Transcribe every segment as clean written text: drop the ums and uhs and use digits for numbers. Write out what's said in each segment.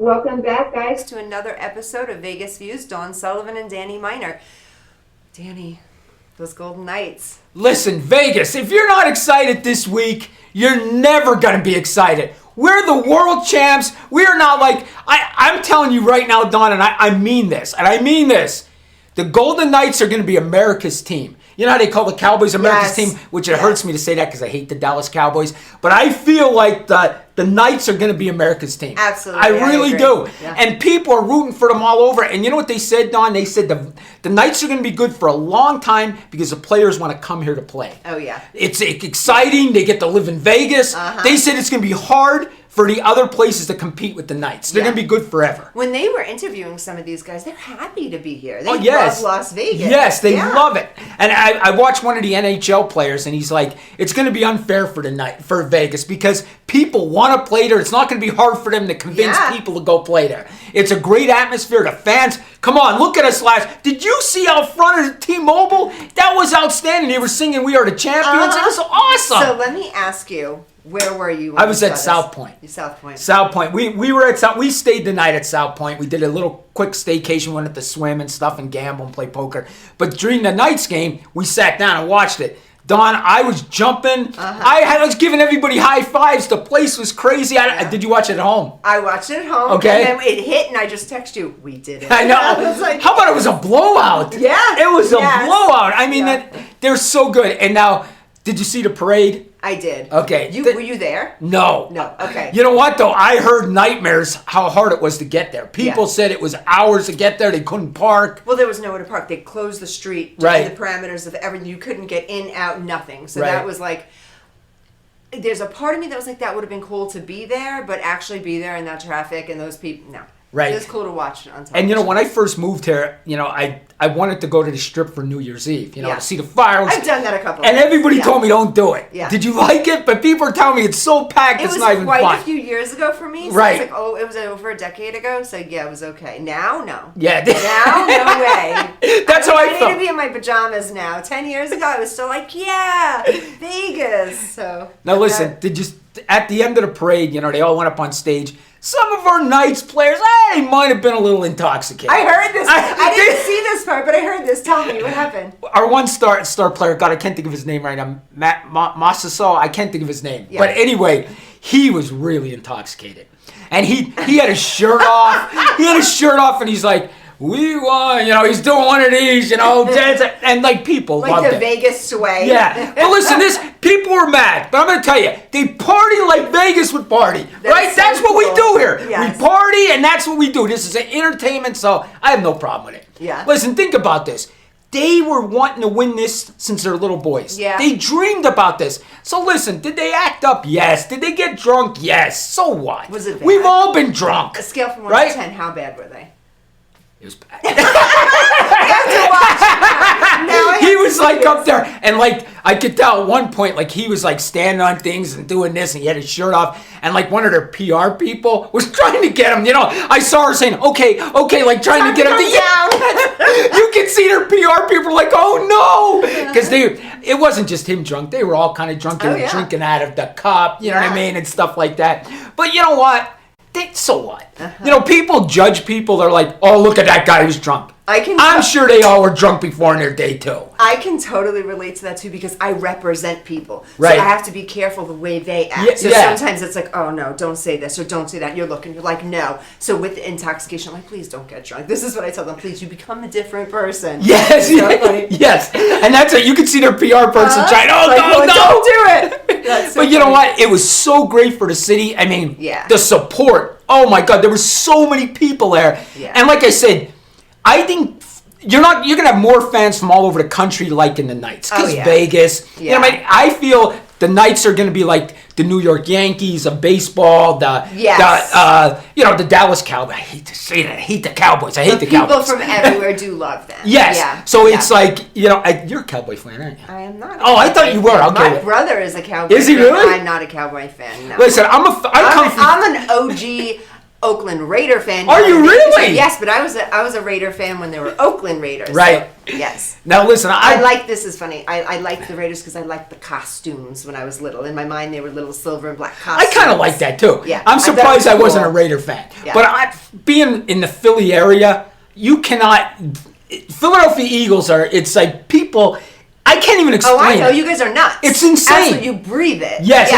Welcome back, guys, to another episode of Vegas Views. Dawn Sullivan and Danny Miner. Danny, those Golden Knights. Listen, Vegas, if you're not excited this week, you're never going to be excited. We're the world champs. We are not like, I'm telling you right now, Dawn, and I mean this, The Golden Knights are going to be America's team. You know how they call the Cowboys America's team? Which it hurts me to say that because I hate the Dallas Cowboys. But I feel like the Knights are going to be America's team. Absolutely. I really do. Yeah. And people are rooting for them all over. And you know what they said, Dawn? They said the Knights are going to be good for a long time because the players want to come here to play. Oh, yeah. It's exciting. They get to live in Vegas. They said it's going to be hard for the other places to compete with the Knights. They're going to be good forever. When they were interviewing some of these guys, they're happy to be here. They yes. love Las Vegas. Yes, they love it. And I watched one of the NHL players, and he's like, it's going to be unfair for Vegas because people want to play there. It's not going to be hard for them to convince people to go play there. It's a great atmosphere. The fans, come on, look at us last. Did you see out front of T-Mobile? That was outstanding. They were singing "We Are the Champions." It was awesome. So let me ask you, where were you? I was at South Point. South Point. South Point. We were at South. We stayed the night at South Point. We did a little quick staycation. Went to swim and stuff and gamble and play poker. But during the Knights game, we sat down and watched it. Dawn, I was jumping. I was giving everybody high fives. The place was crazy. Did you watch it at home? I watched it at home. Okay. And then it hit, and I just texted you. We did it. I know. I was like, how about it was a blowout? Yeah. It was a blowout. I mean, they're so good. And now, did you see the parade? I did. Okay. Were you there? No. No. Okay. You know what, though? I heard nightmares how hard it was to get there. People said it was hours to get there. They couldn't park. Well, there was nowhere to park. They closed the street. Right. The parameters of everything. You couldn't get in, out, nothing. So that was like, there's a part of me that was like, that would have been cool to be there, but actually be there in that traffic and those people, no. Right. It was cool to watch it on television. And, you know, when I first moved here, you know, I wanted to go to the Strip for New Year's Eve, you know, to see the fireworks. I've done that a couple and times. everybody told me don't do it. Yeah. Did you like it? But people are telling me it's so packed, it's not even fun. It was quite a few years ago for me. So right. It's like, it was over a decade ago. So, yeah, it was okay. Now, no. Yeah. Now, no way. That's how I felt. I need to be in my pajamas now. 10 years ago, I was still like, yeah, Vegas. So now, listen, at the end of the parade, you know, they all went up on stage. Some of our Knights players, they might have been a little intoxicated. I heard this. I didn't see this part, but I heard this. Tell me, what happened? Our one star player, God, I can't think of his name right now. Masaso, I can't think of his name. Yeah. But anyway, he was really intoxicated. And he had his shirt off. And he's like, we won, you know, he's doing one of these, you know, and like people like loved the it. Vegas sway. Yeah. But listen, people were mad, but I'm going to tell you, they party like Vegas would party, right? So that's what we do here. Yes. We party, and that's what we do. This is an entertainment, so I have no problem with it. Yeah. Listen, think about this. They were wanting to win this since they're little boys. Yeah. They dreamed about this. So listen, did they act up? Yes. Did they get drunk? Yes. So what? Was it bad? We've all been drunk. A scale from 1 to 10, how bad were they? It was bad. He was like up there, and like I could tell at one point, like he was like standing on things and doing this, and he had his shirt off, and like one of their PR people was trying to get him. You know, I saw her saying, "Okay," like trying to get him. You can see their PR people like, "Oh no," because it wasn't just him drunk; they were all kind of drunk. They were drinking out of the cup, you know what I mean, and stuff like that. But you know what? So what? You know, people judge people. They're like, "Oh, look at that guy who's drunk." I'm sure they all were drunk before in their day too. I can totally relate to that too because I represent people. Right. So I have to be careful the way they act. So sometimes it's like, oh no, don't say this or don't say that. You're like, no. So with the intoxication, I'm like, please don't get drunk. This is what I tell them. Please, you become a different person. Yes, yes. And that's it. You can see their PR person trying, no, don't do it. But you know what? It was so great for the city. I mean, the support. Oh my God, there were so many people there. Yeah. And like I said, I think you're gonna have more fans from all over the country liking the Knights because Vegas. You know, I feel the Knights are gonna be like the New York Yankees of baseball. The Dallas Cowboys. I hate to say that. I hate the Cowboys. I hate the Cowboys. People from everywhere do love them. Yes. Yeah. So it's like, you know, you're a Cowboy fan, aren't you? I am not. I thought you were. My brother is a Cowboy fan. Is he really? I'm not a Cowboy fan. No. Listen, I'm an OG. Oakland Raider fan. Are you really? Yes, but I was a Raider fan when they were Oakland Raiders. Right. So, yes. Now listen, I like this is funny. I liked the Raiders because I liked the costumes when I was little. In my mind, they were little silver and black costumes. I kind of like that too. Yeah, I'm surprised I cool. wasn't a Raider fan. Yeah. But being in the Philly area, you cannot. Philadelphia Eagles are. It's like people. I can't even explain. Oh, I know. it. You guys are nuts. It's insane. Absolutely, you breathe it. Yes.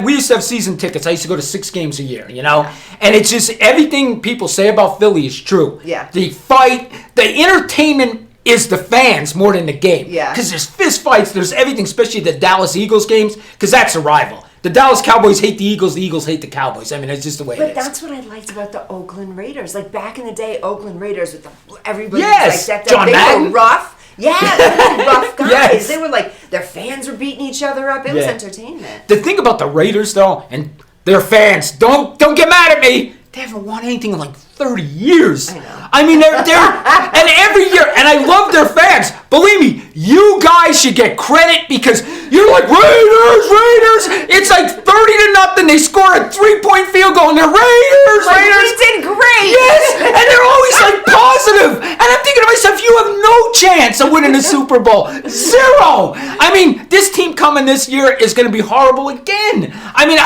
We used to have season tickets. I used to go to 6 games a year, and it's just everything people say about Philly is true. Yeah. The fight, the entertainment is the fans more than the game. Yeah. Because there's fist fights, there's everything, especially the Dallas Eagles games, because that's a rival. The Dallas Cowboys hate the Eagles hate the Cowboys. I mean, it's just the way it is. But that's what I liked about the Oakland Raiders. Like back in the day, Oakland Raiders with everybody Yes, was like that. John They Madden. were rough. Yeah, they were rough guys. Yes. They were like, their fans were beating each other up. It was Yeah. entertainment. The thing about the Raiders, though, and their fans, don't get mad at me. They haven't won anything in like 30 years. I know. I mean, they're and every year, and I love their fans. Believe me, you guys should get credit because you're like Raiders. It's like 30-0. They score a 3-point field goal, and they're Raiders. We did great. Yes, and they're always like positive. And I'm thinking to myself, you have no chance of winning the Super Bowl. Zero. I mean, this team coming this year is going to be horrible again. I mean,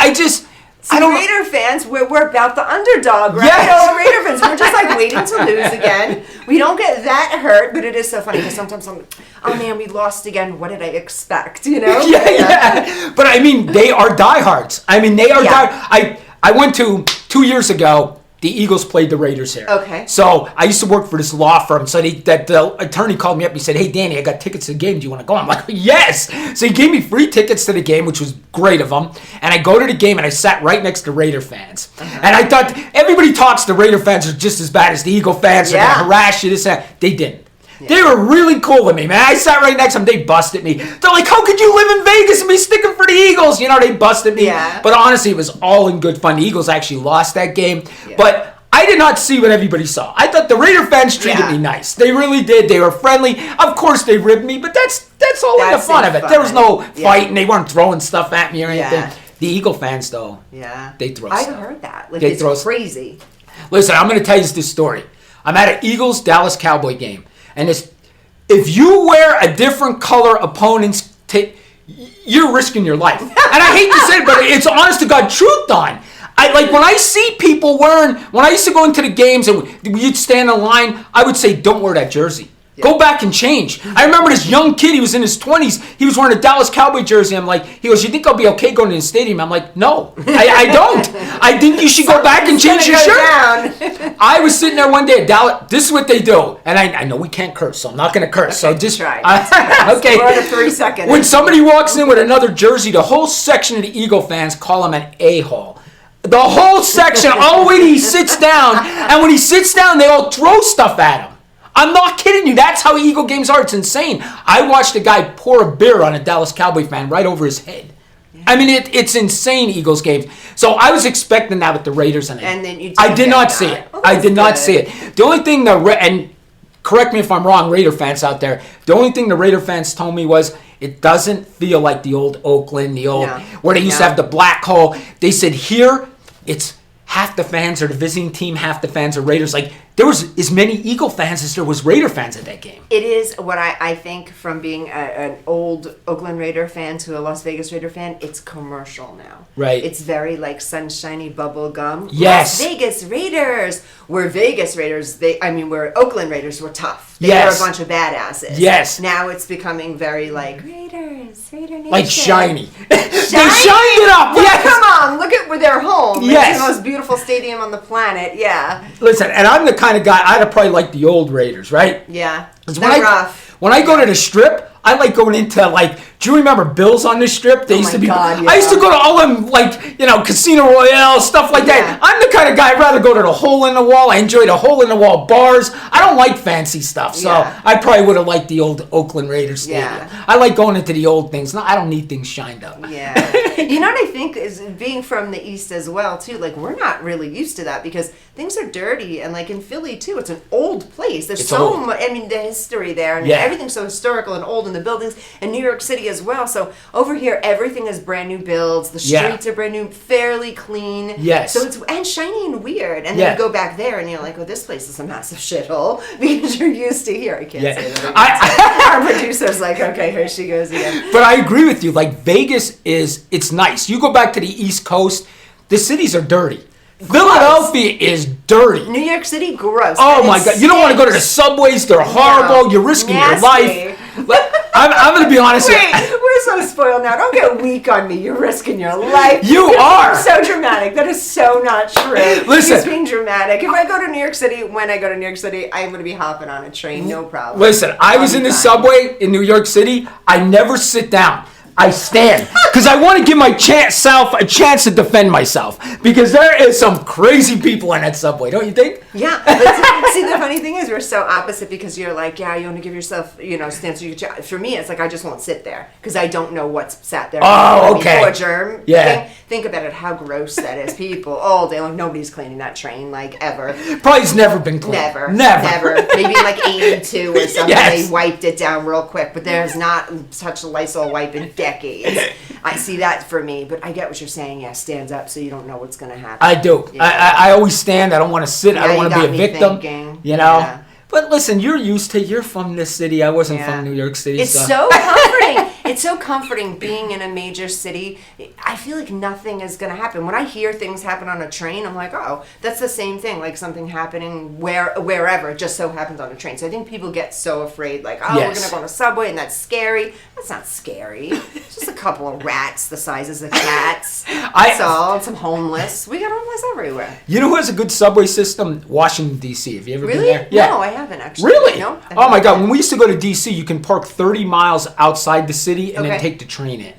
See, Raider fans, we're about the underdog, right? Yes. Oh, Raider fans, we're just like waiting to lose again. We don't get that hurt, but it is so funny because sometimes I'm like, oh man, we lost again. What did I expect? Yeah. But I mean, they are diehards. I mean, they are I went to 2 years ago. The Eagles played the Raiders here. Okay. So I used to work for this law firm. So the attorney called me up. He said, "Hey, Danny, I got tickets to the game. Do you want to go?" I'm like, "Yes." So he gave me free tickets to the game, which was great of him. And I go to the game, and I sat right next to Raider fans. And I thought everybody talks the Raider fans are just as bad as the Eagle fans. They're going to harass you. This and that. They didn't. They were really cool with me, man. I sat right next to them. They busted me. They're like, how could you live in Vegas and be sticking for the Eagles? They busted me. Yeah. But honestly, it was all in good fun. The Eagles actually lost that game. Yeah. But I did not see what everybody saw. I thought the Raider fans treated me nice. They really did. They were friendly. Of course, they ribbed me, but that's all in the fun of it. There was no fighting. They weren't throwing stuff at me or anything. Yeah. The Eagle fans, though, they throw stuff. I've heard that. Like, it's crazy. Listen, I'm going to tell you this story. I'm at an Eagles-Dallas Cowboy game, and if you wear a different color opponent's you're risking your life. And I hate to say it, but it's honest to God truth, Don. When I see people when I used to go into the games and you'd stand in line, I would say, don't wear that jersey. Yeah. Go back and change. I remember this young kid, he was in his 20s, he was wearing a Dallas Cowboy jersey. I'm like, he goes, you think I'll be okay going to the stadium? I'm like, no, I don't. I think you should go back and change your shirt. I was sitting there one day at Dallas, this is what they do. And I know we can't curse, so I'm not going to curse. Okay, so just try. Okay. We're at 3 seconds. When somebody walks in with another jersey, the whole section of the Eagle fans call him an a-hole. The whole section, all the way till he sits down. And when he sits down, they all throw stuff at him. I'm not kidding you. That's how Eagle games are. It's insane. I watched a guy pour a beer on a Dallas Cowboy fan right over his head. Yeah. I mean, it's insane, Eagles games. So I was expecting that with the Raiders. And then I did not see it. I did not see it. The only thing and correct me if I'm wrong, Raider fans out there, the only thing the Raider fans told me was it doesn't feel like the old Oakland, where they used to have the black hole. They said here, it's half the fans are the visiting team, half the fans are Raiders. Like, there was as many Eagle fans as there was Raider fans at that game. It is what I think from being an old Oakland Raider fan to a Las Vegas Raider fan, it's commercial now. Right. It's very like sunshiny bubble gum. Yes. Las Vegas Raiders. We're Vegas Raiders. We're Oakland Raiders. We're tough. They Yes. are a bunch of badasses. Yes. Now it's becoming very like Raiders, Raider Nation. Like shiny. They shined it up. Well, Yes. come on, look at where they're home. Yes. It's the most beautiful stadium on the planet. Yeah. Listen, and I'm the kind of guy, I'd probably like the old Raiders, right? Yeah. They're rough. When I go to the Strip, I like going into do you remember Bill's on the Strip? They used to be. God, yeah. I used to go to all them Casino Royale stuff like that. Yeah. I'm the kind of guy I'd rather go to the hole in the wall. I enjoy the hole in the wall bars. I don't like fancy stuff, so I probably would have liked the old Oakland Raiders stadium. Yeah. I like going into the old things. No, I don't need things shined up. Yeah. You know what I think is being from the East as well too. Like we're not really used to that because things are dirty and like in Philly too, it's an old place. There's so much. I mean, the history there and everything's so historical and old in the buildings. And New York City as well. So over here, everything is brand new builds. The streets are brand new, fairly clean. Yes. So it's and shiny and weird. And then you go back there and you're like, oh, this place is a massive shithole because you're used to here. I can't say that. Our producer's like, okay, here she goes again. But I agree with you. Like Vegas it's nice. You go back to the East Coast, the cities are dirty. Philadelphia is dirty. New York City, gross. Oh my God! You don't want to go to the subways; they're horrible. You're risking your life. I'm going to be honest. Wait, we're so spoiled now. Don't get weak on me. You're risking your life. You are so dramatic. That is so not true. Listen, he's being dramatic. If I go to New York City, when I go to New York City, I'm going to be hopping on a train. No problem. Listen, I was in the subway in New York City. I never sit down. I stand because I want to give my self a chance to defend myself because there is some crazy people in that subway, don't you think? Yeah. But see, the funny thing is we're so opposite because you're like, yeah, you want to give yourself, stance. For me, it's like I just won't sit there because I don't know what's sat there. Oh, okay. Or germ. Yeah. Think about it, how gross that is. People all day long, nobody's cleaning that train like ever. Probably's never been cleaned. Never. Maybe like 82 or something. Yes. They wiped it down real quick, but there's not such a Lysol wipe in decades. I see that for me, but I get what you're saying. Yeah, stands up so you don't know what's going to happen. I do. Yeah. I always stand. I don't want to sit. I don't want to be a victim. Thinking. Yeah. But listen, you're from this city. I wasn't from New York City. It's so comforting. It's so comforting being in a major city. I feel like nothing is going to happen. When I hear things happen on a train, I'm like, oh, that's the same thing. Like something happening wherever. It just so happens on a train. So I think people get so afraid, like, oh, we're going to go on a subway and that's scary. That's not scary. It's just a couple of rats the sizes of cats. That's all. And some homeless. We got homeless everywhere. You know who has a good subway system? Washington, D.C. Have you ever been there? Yeah. No, I haven't actually. Really? No, oh my God. When we used to go to D.C., you can park 30 miles outside the city and then take the train in.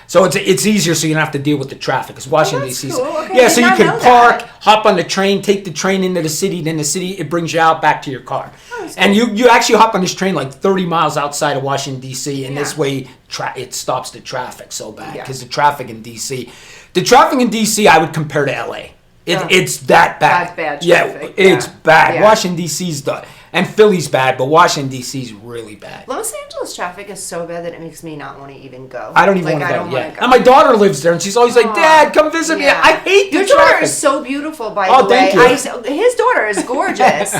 So it's easier so you don't have to deal with the traffic. Because Washington, D.C. Cool. Okay. Yeah, so you can park, hop on the train, take the train into the city, then the city, it brings you out back to your car. And you actually hop on this train like 30 miles outside of Washington, D.C. And this way it stops the traffic so bad. Because the traffic in D.C. I would compare to L.A. It's that bad. Bad traffic. It's bad. Yeah. Washington, D.C.'s done. And Philly's bad, but Washington, D.C.'s really bad. Los Angeles traffic is so bad that it makes me not want to even go. I don't even want to go. And my daughter lives there, and she's always like, Dad, come visit me. I hate the traffic. Your daughter is so beautiful, by the way. Thank you. His daughter is gorgeous.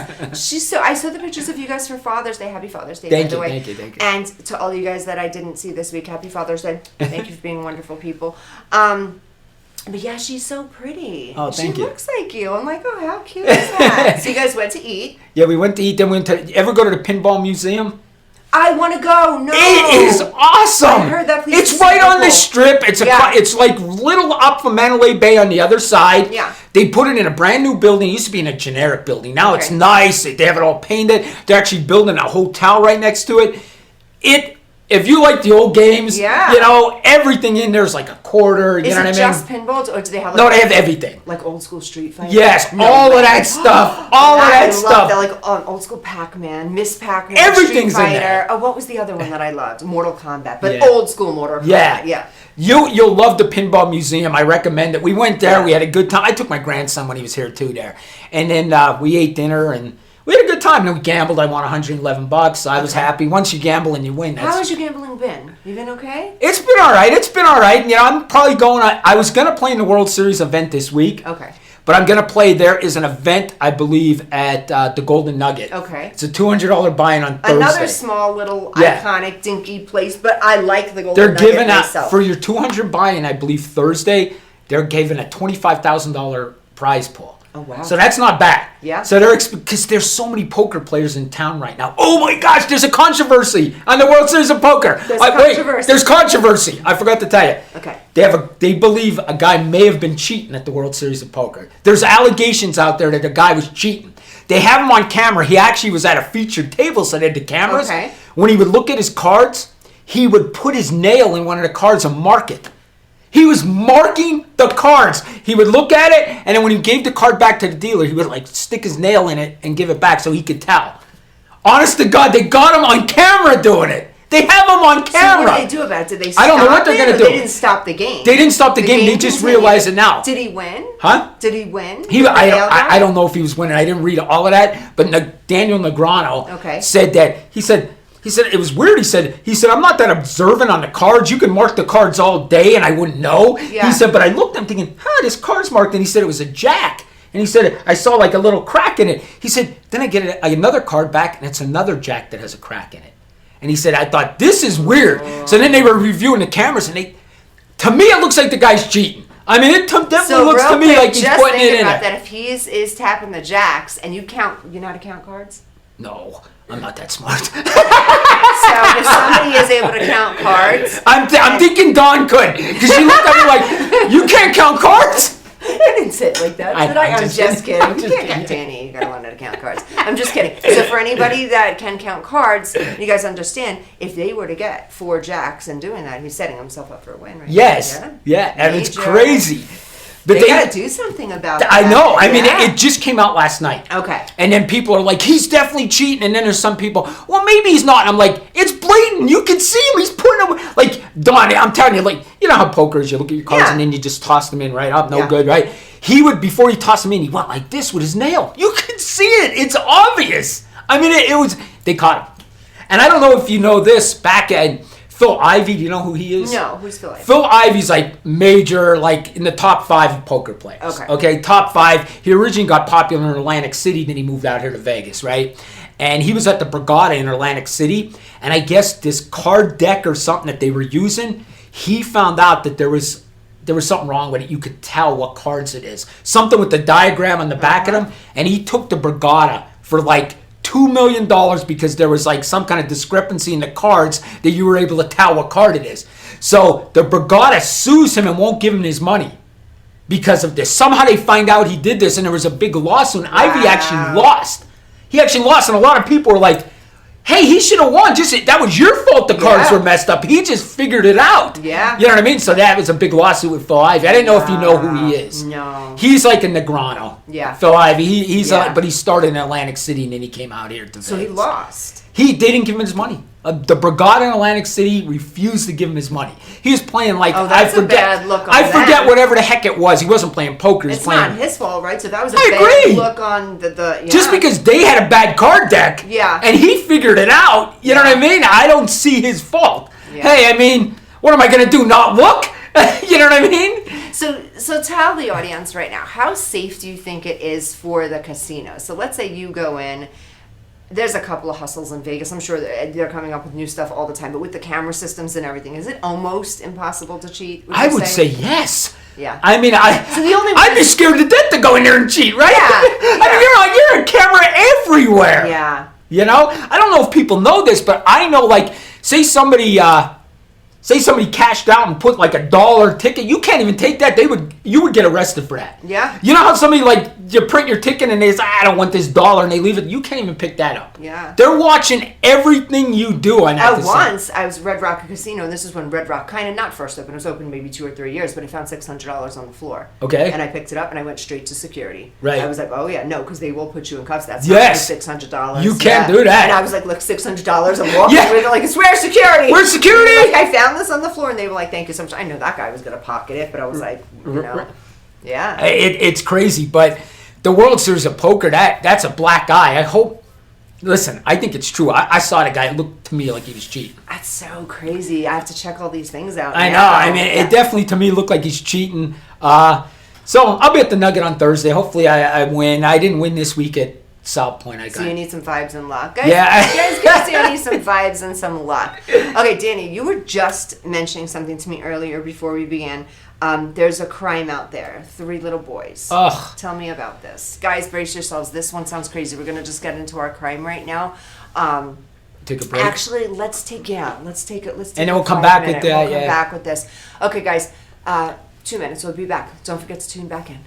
I saw the pictures of you guys for Father's Day. Happy Father's Day, by the way. Thank you. And to all you guys that I didn't see this week, happy Father's Day. Thank you for being wonderful people. But yeah, she's so pretty. Oh, thank you. She looks like you. I'm like, oh, how cute is that? So you guys went to eat? Yeah, we went to eat. Then we went to. Ever go to the Pinball Museum? I want to go. No, it is awesome. I heard that place. It's right on the strip. It's it's like little up from Mandalay Bay on the other side. Yeah. They put it in a brand new building. It used to be in a generic building. Now it's nice. They have it all painted. They're actually building a hotel right next to it. If you like the old games, everything in there is like a quarter. You know what I mean? Is it just pinballs, or do they have? No, they have everything. Like old school Street Fighter. Yes, all of that stuff. All of that stuff. That, like old school Pac-Man, Miss Pac-Man, everything's Street Fighter. in there. Oh, what was the other one that I loved? Mortal Kombat, but old school Mortal Kombat. Yeah. You'll love the Pinball Museum. I recommend it. We went there. We had a good time. I took my grandson when he was here too there, and then we ate dinner and. We had a good time. And we gambled. I won $111. I was happy. Once you gamble and you win. How has your gambling been? You been okay? It's been all right. I'm probably going. I was going to play in the World Series event this week. Okay. But I'm going to play. There is an event, I believe, at the Golden Nugget. Okay. It's a $200 buy-in on Thursday. Another small little iconic dinky place, but I like the Golden Nugget. They're giving out for your $200 buy-in, I believe Thursday. They're giving a $25,000 prize pool. Oh, wow. So that's not bad. Yeah. So because there's so many poker players in town right now. Oh my gosh, there's a controversy on the World Series of Poker. There's controversy. I forgot to tell you. Okay. They believe a guy may have been cheating at the World Series of Poker. There's allegations out there that the guy was cheating. They have him on camera. He actually was at a featured table, so they had the cameras. Okay. When he would look at his cards, he would put his nail in one of the cards and mark it. He was marking the cards. He would look at it, and then when he gave the card back to the dealer, he would stick his nail in it and give it back so he could tell. Honest to God, they got him on camera doing it. They have him on camera. So what did they do about it? Did they stop I don't know what they're going to do. They didn't stop the game. They didn't stop the game. They just realized it now. Did he win? Huh? Did he win? I don't know if he was winning. I didn't read all of that. But Daniel Negreanu said that. He said, He said, it was weird. He said, I'm not that observant on the cards. You can mark the cards all day and I wouldn't know. Yeah. He said, but I looked, I'm thinking, this card's marked. And he said it was a jack. And he said, I saw like a little crack in it. He said, then I get another card back and it's another jack that has a crack in it. And he said, I thought, this is weird. So then they were reviewing the cameras and to me, it looks like the guy's cheating. I mean, it definitely looks to me like he's putting it in about there. that. If he is tapping the jacks and you know how to count cards? No, I'm not that smart. So if somebody is able to count cards, I'm thinking Dawn could, because she looked at me like, you can't count cards? I didn't say it like that. I'm just kidding. I'm just kidding. Danny, you gotta learn how to count cards. I'm just kidding. So for anybody that can count cards, you guys understand, if they were to get 4 jacks and doing that, he's setting himself up for a win, right? Yes. Yeah, and it's Major. crazy. But They gotta do something about that. I know. I mean, Yeah. it just came out last night. Okay. And then people are like, he's definitely cheating. And then there's some people, well, maybe he's not. And I'm like, it's blatant. You can see him. He's putting them. Like, Don, I'm telling you, like, you know how poker is. You look at your cards Yeah. and then you just toss them in right up. No Yeah. good, right? He would, before he tossed them in, he went like this with his nail. You can see it. It's obvious. I mean, it was, they caught him. And I don't know if you know this, back at Phil Ivey, do you know who he is? No, who's Phil Ivey? Phil Ivey's like major, like in the top 5 poker players. Okay, top 5. He originally got popular in Atlantic City, then he moved out here to Vegas, right? And he was at the Borgata in Atlantic City, and I guess this card deck or something that they were using, he found out that there was something wrong with it. You could tell what cards it is. Something with the diagram on the back of them, and he took the Borgata for like $2 million because there was like some kind of discrepancy in the cards that you were able to tell what card it is. So the Borgata sues him and won't give him his money because of this. Somehow they find out he did this and there was a big lawsuit. And Ivey actually lost. He actually lost, and a lot of people were like, hey, he should have won. Just that was your fault the cards were messed up. He just figured it out. Yeah. You know what I mean? So that was a big lawsuit with Phil Ivey. I didn't know if you know who he is. No. He's like a Negrano. Yeah. Phil Ivey. He's Yeah. but he started in Atlantic City and then he came out here to So he Vegas. lost. They didn't give him his money. The Borgata in Atlantic City refused to give him his money. He was playing like that's a bad look on I forget them. whatever the heck it was. He wasn't playing poker. He was It's playing. not his fault, right? So that was a I bad agree. look on the yeah. Just because they had a bad card deck, Yeah. and he figured it out. You know Yeah. what I mean? I don't see his fault. Yeah. Hey, I mean, what am I gonna do? Not look? You know what I mean? So tell the audience right now, how safe do you think it is for the casino? So let's say you go in. There's a couple of hustles in Vegas. I'm sure they're coming up with new stuff all the time. But with the camera systems and everything, is it almost impossible to cheat? I would say yes. Yeah. I mean, So the only I'd be scared to death to go in there and cheat, right? Yeah, I mean, you're a camera everywhere. Yeah. You know, I don't know if people know this, but I know, like, say somebody cashed out and put like $1 ticket. You can't even take that. You would get arrested for that. Yeah. You know how somebody like you print your ticket and they say, I don't want this $1 and they leave it. You can't even pick that up. Yeah. They're watching everything you do on that. Once I was at Red Rock Casino, and this is when Red Rock kind of not first opened. It was open maybe 2 or 3 years, but I found $600 on the floor. Okay. And I picked it up and I went straight to security. Right. I was like, oh yeah, no, because they will put you in cuffs. That's Yes. not $600. You can't do that. And I was like, look, $600. I'm walking Yeah. with it like, it's where's security? Where's security? Like, I found this on the floor, and they were like, thank you so much. I know that guy was gonna pocket it, but I was like, you know, yeah. It's crazy, but the World Series of Poker, that's a black eye. I hope. Listen, I think it's true. I saw the guy. It looked to me like he was cheating. That's so crazy. I have to check all these things out. I know. now. I mean, it definitely to me looked like he's cheating. So I'll be at the Nugget on Thursday. Hopefully, I win. I didn't win this week at South Point. So you need some vibes and luck. Guys, Yeah. you guys gotta see I need some vibes and some luck. Okay, Danny, you were just mentioning something to me earlier before we began. There's a crime out there. 3 little boys. Ugh. Tell me about this. Guys, brace yourselves. This one sounds crazy. We're gonna just get into our crime right now. Take a break. Actually, let's take it. And then we'll come back with that, We'll come yeah. back with this. Okay, guys. 2 minutes. We'll be back. Don't forget to tune back in.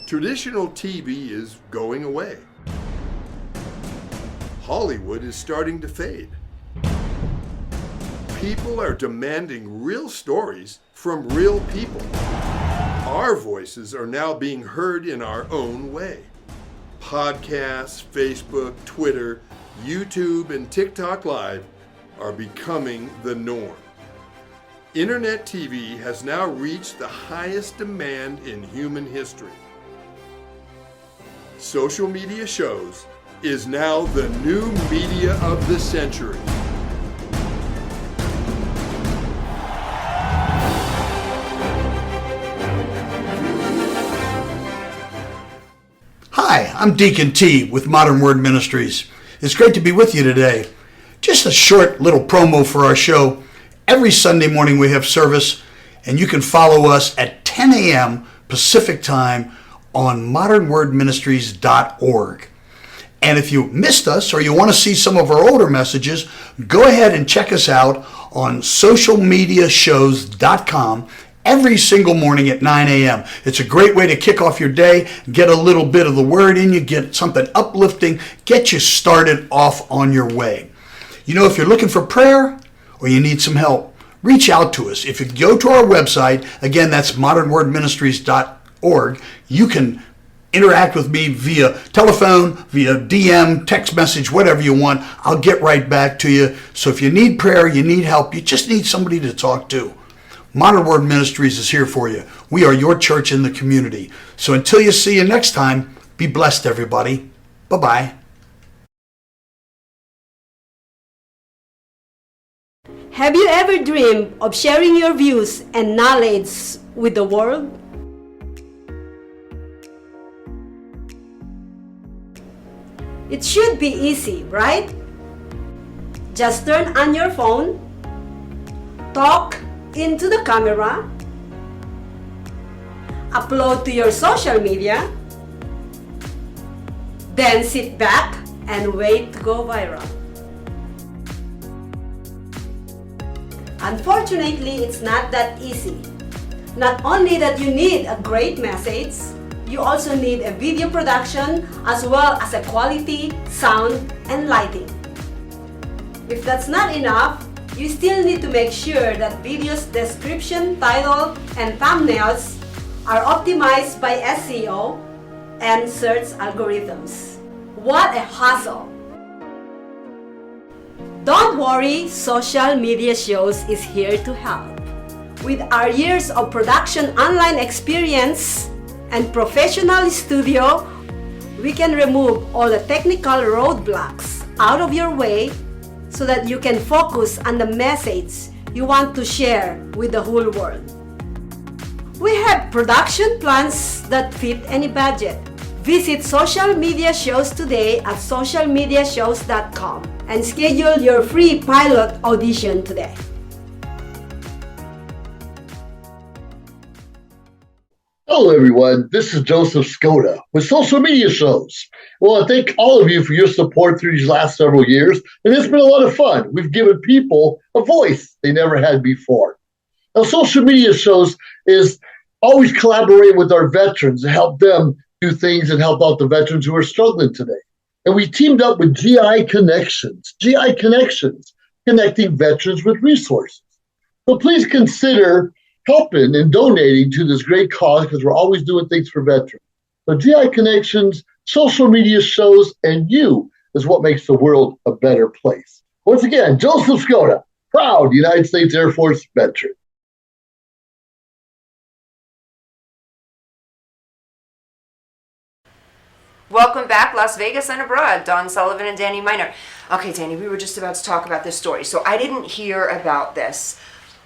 Traditional TV is going away. Hollywood is starting to fade. People are demanding real stories from real people. Our voices are now being heard in our own way. Podcasts, Facebook, Twitter, YouTube, and TikTok Live are becoming the norm. Internet TV has now reached the highest demand in human history. Social media shows, is now the new media of the century. Hi, I'm Deacon T with Modern Word Ministries. It's great to be with you today. Just a short little promo for our show. Every Sunday morning we have service, and you can follow us at 10 a.m. Pacific Time on modernwordministries.org. And if you missed us or you want to see some of our older messages, go ahead and check us out on socialmediashows.com every single morning at 9 a.m. It's a great way to kick off your day, get a little bit of the word in you, get something uplifting, get you started off on your way. You know, if you're looking for prayer or you need some help, reach out to us. If you go to our website, again, that's modernwordministries.org, you can interact with me via telephone, via DM, text message, whatever you want. I'll get right back to you. So if you need prayer, you need help, you just need somebody to talk to, Modern Word Ministries is here for you. We are your church in the community. So until you see you next time, be blessed, everybody. Bye-bye. Have you ever dreamed of sharing your views and knowledge with the world? It should be easy, right? Just turn on your phone, talk into the camera, upload to your social media, then sit back and wait to go viral. Unfortunately, it's not that easy. Not only that you need a great message, you also need a video production as well as a quality sound and lighting. If that's not enough, you still need to make sure that video's description, title, and thumbnails are optimized by SEO and search algorithms. What a hassle! Don't worry, Social Media Shows is here to help. With our years of production online experience and professional studio, we can remove all the technical roadblocks out of your way so that you can focus on the message you want to share with the whole world. We have production plans that fit any budget. Visit Social Media Shows today at socialmediashows.com and schedule your free pilot audition today. Hello, everyone. This is Joseph Skoda with Social Media Shows. Well, I thank all of you for your support through these last several years, and it's been a lot of fun. We've given people a voice they never had before. Now, Social Media Shows is always collaborating with our veterans to help them do things and help out the veterans who are struggling today. And we teamed up with GI Connections, connecting veterans with resources. So please consider helping and donating to this great cause because we're always doing things for veterans. So GI Connections, Social Media Shows, and you is what makes the world a better place. Once again, Joseph Skoda, proud United States Air Force veteran. Welcome back, Las Vegas and abroad. Don Sullivan and Danny Miner. Okay, Danny, we were just about to talk about this story, so I didn't hear about this.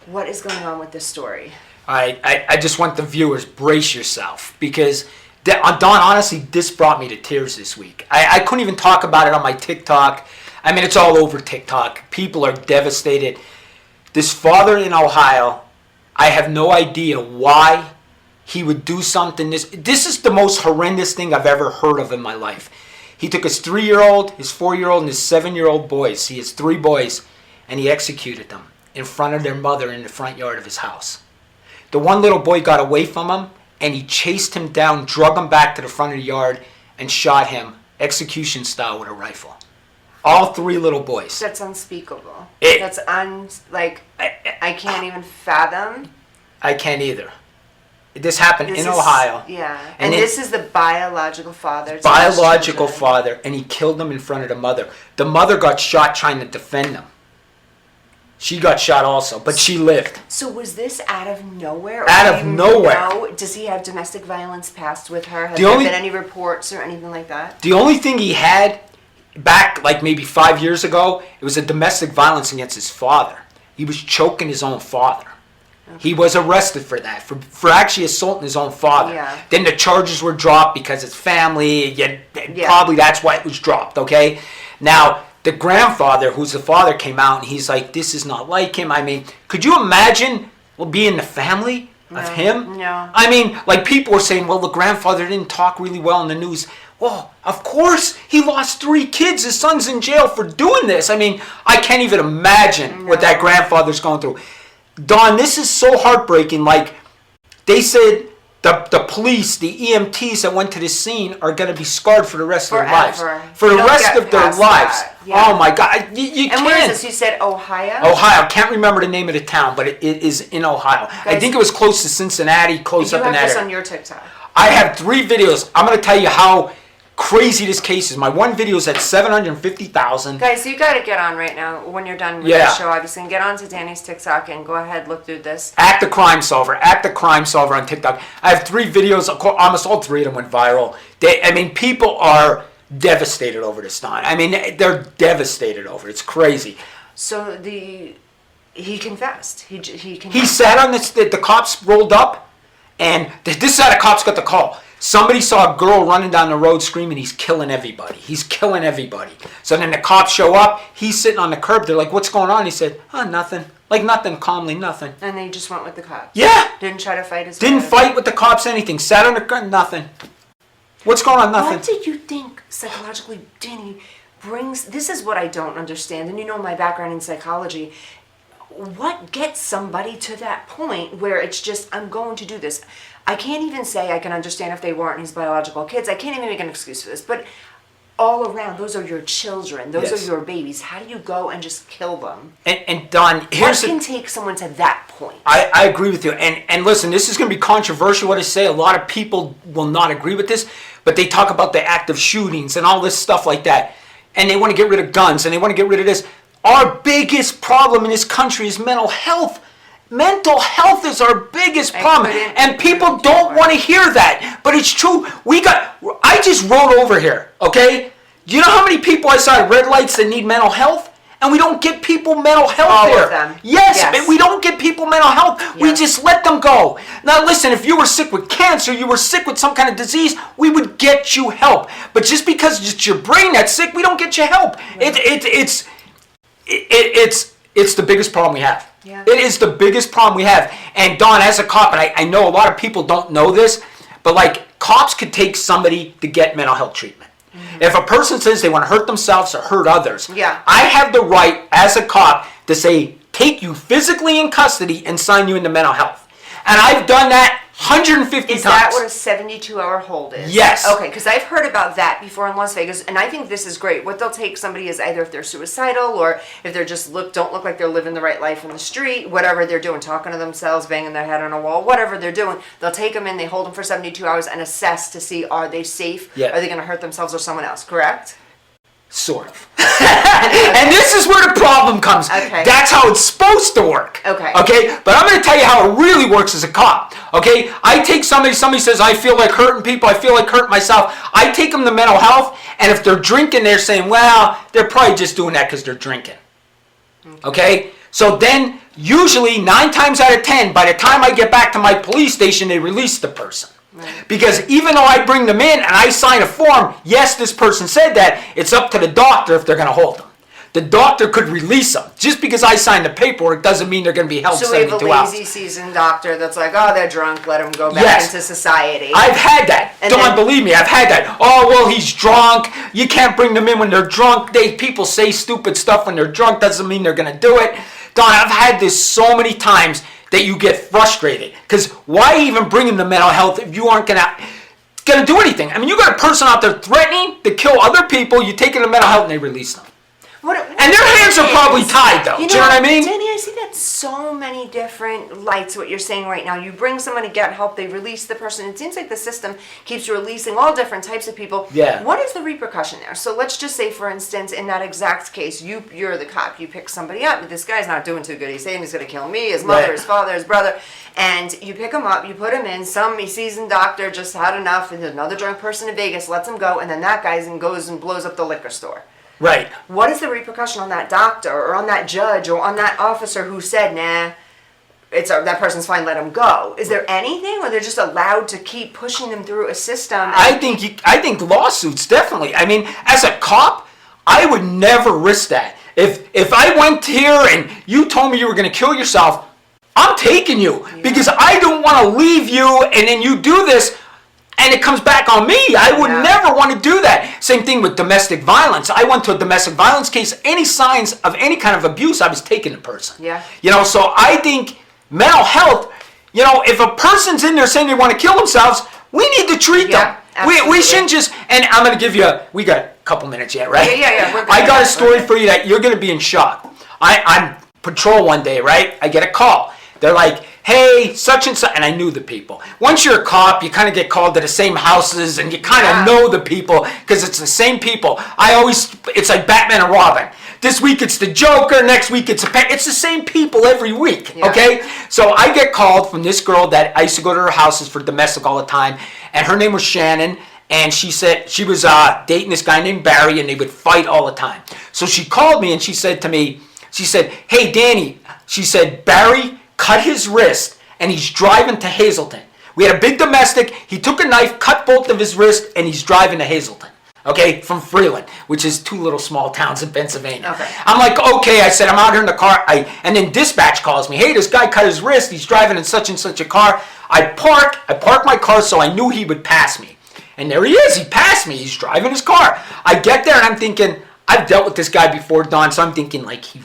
What is going on with this story? I just want the viewers, brace yourself, because Don, honestly, this brought me to tears this week. I couldn't even talk about it on my TikTok. I mean, it's all over TikTok. People are devastated. This father in Ohio, I have no idea why he would do something. This is the most horrendous thing I've ever heard of in my life. He took his 3-year-old, his 4-year-old, and his 7-year-old boys. He has 3 boys, and he executed them in front of their mother in the front yard of his house. The one little boy got away from him, and he chased him down, drug him back to the front of the yard, and shot him execution style with a rifle. All 3 little boys. That's unspeakable. I can't even fathom. I can't either. This happened in Ohio. Yeah. And this is the biological father. Biological father, and he killed him in front of the mother. The mother got shot trying to defend him. She got shot also, but she lived. So was this out of nowhere? Out of nowhere. Does he have domestic violence past with her? Have there been any reports or anything like that? The only thing he had back like maybe 5 years ago, it was a domestic violence against his father. He was choking his own father. He was arrested for that, for actually assaulting his own father. Yeah. Then the charges were dropped because it's family. Probably that's why it was dropped, okay? Now, the grandfather, who's the father, came out and he's like, this is not like him. I mean, could you imagine being the family of him? No. I mean, like people were saying, well, the grandfather didn't talk really well in the news. Well, of course, he lost 3 kids. His son's in jail for doing this. I mean, I can't even imagine what that grandfather's going through. Dawn, this is so heartbreaking. Like, they said the police, the EMTs that went to the scene are going to be scarred for the rest of their lives. For the rest of their lives. Yeah. Oh, my God. You And where can't. is this? You said Ohio? Ohio. Can't remember the name of the town, but it is in Ohio. I think it was close to Cincinnati, close up in that You have this area. on your TikTok. I have 3 videos. I'm going to tell you how crazy this case is. My one video is at 750,000. Guys, you got to get on right now when you're done with the show, obviously, and get on to Danny's TikTok and go ahead, look through this. Act the Crime Solver on TikTok. I have 3 videos. Almost all 3 of them went viral. People are devastated over this time. I mean, they're devastated over it. It's crazy. So he confessed. He confessed. He sat on this. The cops rolled up, and this is how the cops got the call. Somebody saw a girl running down the road screaming, he's killing everybody. He's killing everybody. So then the cops show up. He's sitting on the curb. They're like, what's going on? He said, oh, nothing. Like nothing, calmly, nothing. And they just went with the cops. Yeah. Didn't try to fight his Didn't father. fight with the cops, anything. Sat on the curb, nothing. What's going on? Nothing. What did you think psychologically, Danny, brings... This is what I don't understand. And you know my background in psychology. What gets somebody to that point where it's just, I'm going to do this? I can't even say I can understand if they weren't his biological kids. I can't even make an excuse for this. But all around, those are your children. Those are your babies. How do you go and just kill them? And Don, here's what can take someone to that point? I agree with you. And listen, this is going to be controversial what I say. A lot of people will not agree with this, but they talk about the active shootings and all this stuff like that. And they want to get rid of guns and they want to get rid of this. Our biggest problem in this country is mental health. Mental health is our biggest problem. And people don't want to hear that. But it's true. I just rode over here, okay? Do you know how many people I saw at red lights that need mental health? And we don't get people mental health All there. of them. Yes, but we don't get people mental health. Yes. We just let them go. Now listen, if you were sick with cancer, you were sick with some kind of disease, we would get you help. But just because it's your brain that's sick, we don't get you help. It's the biggest problem we have. Yeah. It is the biggest problem we have. And Don, as a cop, and I know a lot of people don't know this, but like cops could take somebody to get mental health treatment. Mm-hmm. If a person says they want to hurt themselves or hurt others, I have the right as a cop to say, take you physically in custody and sign you into mental health. And I've done that 150 times. Is that what a 72-hour hold is? Yes. Okay, because I've heard about that before in Las Vegas, and I think this is great. What they'll take somebody is either if they're suicidal or if they're just don't look like they're living the right life in the street, whatever they're doing, talking to themselves, banging their head on a wall, whatever they're doing, they'll take them in, they hold them for 72 hours and assess to see are they safe, are they going to hurt themselves or someone else, correct? Sort of. And this is where the problem comes. Okay. That's how it's supposed to work. Okay. Okay? But I'm going to tell you how it really works as a cop. Okay? I take somebody says, I feel like hurting people, I feel like hurting myself. I take them to mental health, and if they're drinking, they're saying, well, they're probably just doing that because they're drinking. Okay? So then, usually, 9 times out of 10, by the time I get back to my police station, they release the person. Because even though I bring them in and I sign a form, yes, this person said that, it's up to the doctor if they're going to hold them. The doctor could release them. Just because I signed the paperwork doesn't mean they're going to be held So we have 72 a hours. lazy seasoned doctor that's like, oh, they're drunk, let them go back into society. I've had that. Don't believe me, I've had that. Oh, well, he's drunk. You can't bring them in when they're drunk. People say stupid stuff when they're drunk. Doesn't mean they're going to do it. Don, I've had this so many times that you get frustrated. Because why even bring them to mental health if you aren't going to do anything? I mean, you got a person out there threatening to kill other people, you take them to mental health and they release them. And their hands are probably tied, though. Do you know what I mean? Danny, I see that so many different lights, what you're saying right now. You bring someone to get help, they release the person. It seems like the system keeps releasing all different types of people. Yeah. What is the repercussion there? So let's just say, for instance, in that exact case, you're the cop. You pick somebody up, but this guy's not doing too good. He's saying he's going to kill me, his mother, his father, his brother. And you pick him up, you put him in. Some seasoned doctor just had enough, and another drunk person in Vegas lets him go, and then that guy goes and blows up the liquor store. Right. What is the repercussion on that doctor or on that judge or on that officer who said, nah, that person's fine, let them go? Is there anything, or they're just allowed to keep pushing them through a system? I think lawsuits, definitely. I mean, as a cop, I would never risk that. If I went here and you told me you were going to kill yourself, I'm taking you because I don't want to leave you and then you do this and it comes back on me. I would never want to do that. Same thing with domestic violence. I went to a domestic violence case. Any signs of any kind of abuse, I was taking the person. Yeah. You know, so I think mental health, you know, if a person's in there saying they want to kill themselves, we need to treat them. We shouldn't just, and I'm going to give you, we got a couple minutes yet, right? Yeah. We're good. I got a story for you that you're going to be in shock. I'm patrol one day, right? I get a call. They're like, hey, such and such, and I knew the people. Once you're a cop, you kind of get called to the same houses, and you kind of know the people, because it's the same people. It's like Batman and Robin. This week it's the Joker, next week it's it's the same people every week, okay? So I get called from this girl that I used to go to her houses for domestic all the time, and her name was Shannon, and she said she was dating this guy named Barry, and they would fight all the time. So she called me, and she said to me, she said, hey, Danny, she said, Barry cut his wrist, and he's driving to Hazleton. We had a big domestic. He took a knife, cut both of his wrists, and he's driving to Hazleton. Okay, from Freeland, which is 2 little small towns in Pennsylvania. Okay. I'm like, okay, I said, I'm out here in the car. And then dispatch calls me. Hey, this guy cut his wrist. He's driving in such and such a car. I park my car so I knew he would pass me. And there he is. He passed me. He's driving his car. I get there and I'm thinking, I've dealt with this guy before, Don, so I'm thinking like he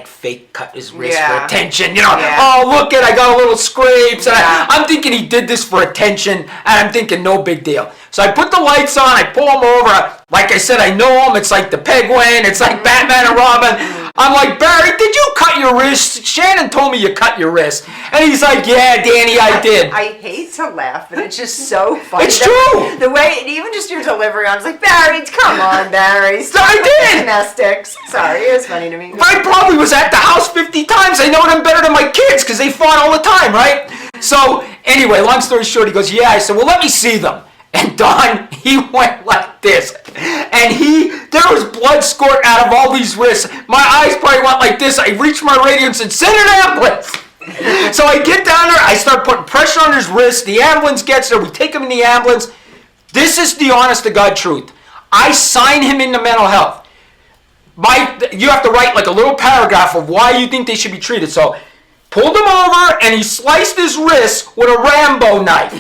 fake cut his wrist for attention, you know. Oh, look I got a little scrapes. And I'm thinking he did this for attention, and I'm thinking no big deal. So I put the lights on, I pull him over. Like I said, I know him. It's like the Penguin. It's like Batman and Robin. I'm like, Barry, did you cut your wrist? Shannon told me you cut your wrist. And he's like, yeah, Danny, I did. I hate to laugh, but it's just so funny. It's true. The way, and even just your delivery, I was like, Barry, come on, Barry. Stop I did. Domestics. Sorry, it was funny to me. I probably was at the house 50 times. I know them better than my kids because they fought all the time, right? So anyway, long story short, he goes, yeah. I said, well, let me see them. And Don, he went like this. And there was blood squirt out of all these wrists. My eyes probably went like this. I reached my radio and said, send an ambulance. So I get down there. I start putting pressure on his wrist. The ambulance gets there. We take him in the ambulance. This is the honest to God truth. I sign him into mental health. You have to write like a little paragraph of why you think they should be treated. So pulled him over and he sliced his wrist with a Rambo knife.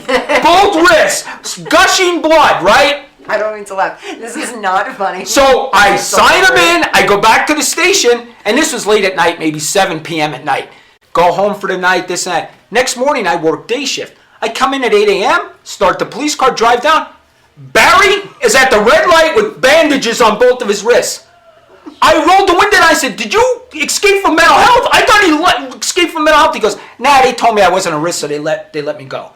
Both wrists, gushing blood, right? I don't mean to laugh. This is not funny. So I sign him in, I go back to the station, and this was late at night, maybe 7 p.m. at night. Go home for the night, this and that. Next morning, I work day shift. I come in at 8 a.m., start the police car, drive down. Barry is at the red light with bandages on both of his wrists. I rolled the window and I said, did you escape from mental health? I thought he escaped from mental health. He goes, nah, they told me I wasn't a risk, so they let me go.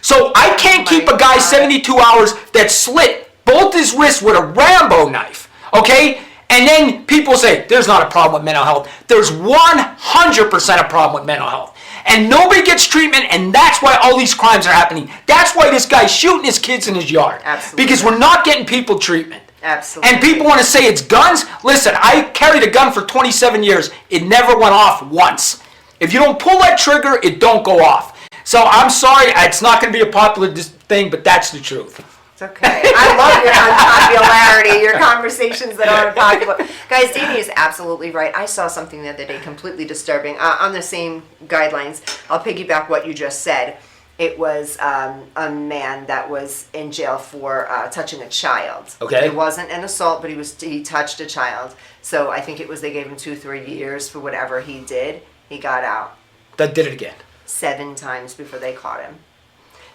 So I can't keep a guy 72 hours that slit both his wrists with a Rambo knife, okay? And then people say, there's not a problem with mental health. There's 100% a problem with mental health. And nobody gets treatment, and that's why all these crimes are happening. That's why this guy's shooting his kids in his yard. Absolutely. Because we're not getting people treatment. Absolutely. And people want to say it's guns. Listen, I carried a gun for 27 years. It never went off once. If you don't pull that trigger, it don't go off. So I'm sorry, it's not going to be a popular thing, but that's the truth. It's okay. I love your unpopularity, your conversations that aren't popular. Guys, Danny is absolutely right. I saw something the other day completely disturbing. On the same guidelines, I'll piggyback what you just said. It was a man that was in jail for touching a child. Okay. It wasn't an assault, but he touched a child. So I think they gave him 2-3 years for whatever he did. He got out. That did it again. 7 times before they caught him.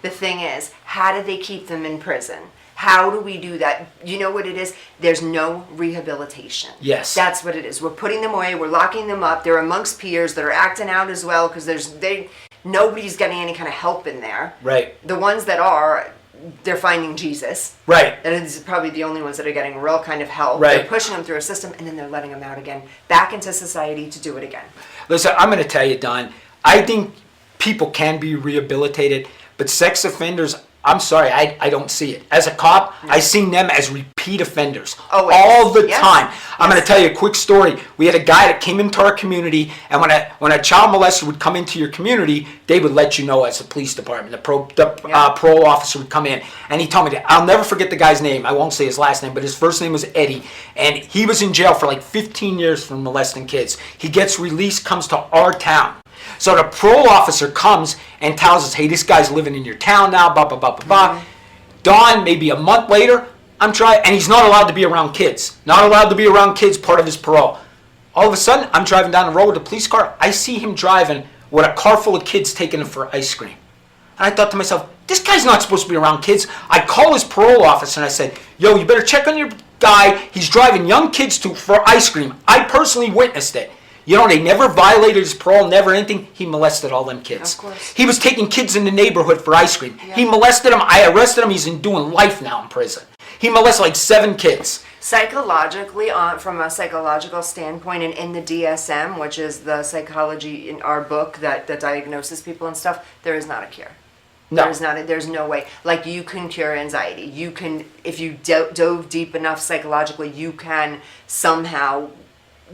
The thing is, how do they keep them in prison? How do we do that? You know what it is? There's no rehabilitation. Yes. That's what it is. We're putting them away. We're locking them up. They're amongst peers that are acting out as well because nobody's getting any kind of help in there. Right. The ones that are, they're finding Jesus. Right. And it's probably the only ones that are getting real kind of help. Right. They're pushing them through a system and then they're letting them out again, back into society to do it again. Listen, I'm going to tell you, Don, I think people can be rehabilitated, but sex offenders, I'm sorry, I don't see it. As a cop, I seen them as repeat offenders Always. all the Yes. time. I'm going Yes. to tell you a quick story. We had a guy that came into our community, and when a child molester would come into your community, they would let you know as a police department. The parole officer would come in, and he told me that. I'll never forget the guy's name. I won't say his last name, but his first name was Eddie, and he was in jail for like 15 years for molesting kids. He gets released, comes to our town. So the parole officer comes and tells us, hey, this guy's living in your town now, blah, blah, blah, blah, blah. Dawn, maybe a month later, I'm trying, and he's not allowed to be around kids. Not allowed to be around kids, part of his parole. All of a sudden, I'm driving down the road with a police car. I see him driving with a car full of kids taking him for ice cream. And I thought to myself, this guy's not supposed to be around kids. I call his parole officer and I said, yo, you better check on your guy. He's driving young kids for ice cream. I personally witnessed it. You know, they never violated his parole, never anything. He molested all them kids. Of course. He was taking kids in the neighborhood for ice cream. Yeah. He molested them. I arrested him. He's doing life now in prison. He molested like 7 kids. Psychologically, from a psychological standpoint, and in the DSM, which is the psychology in our book that diagnoses people and stuff, there is not a cure. No. There's no way. Like, you can cure anxiety. You can, if you dove deep enough psychologically, you can somehow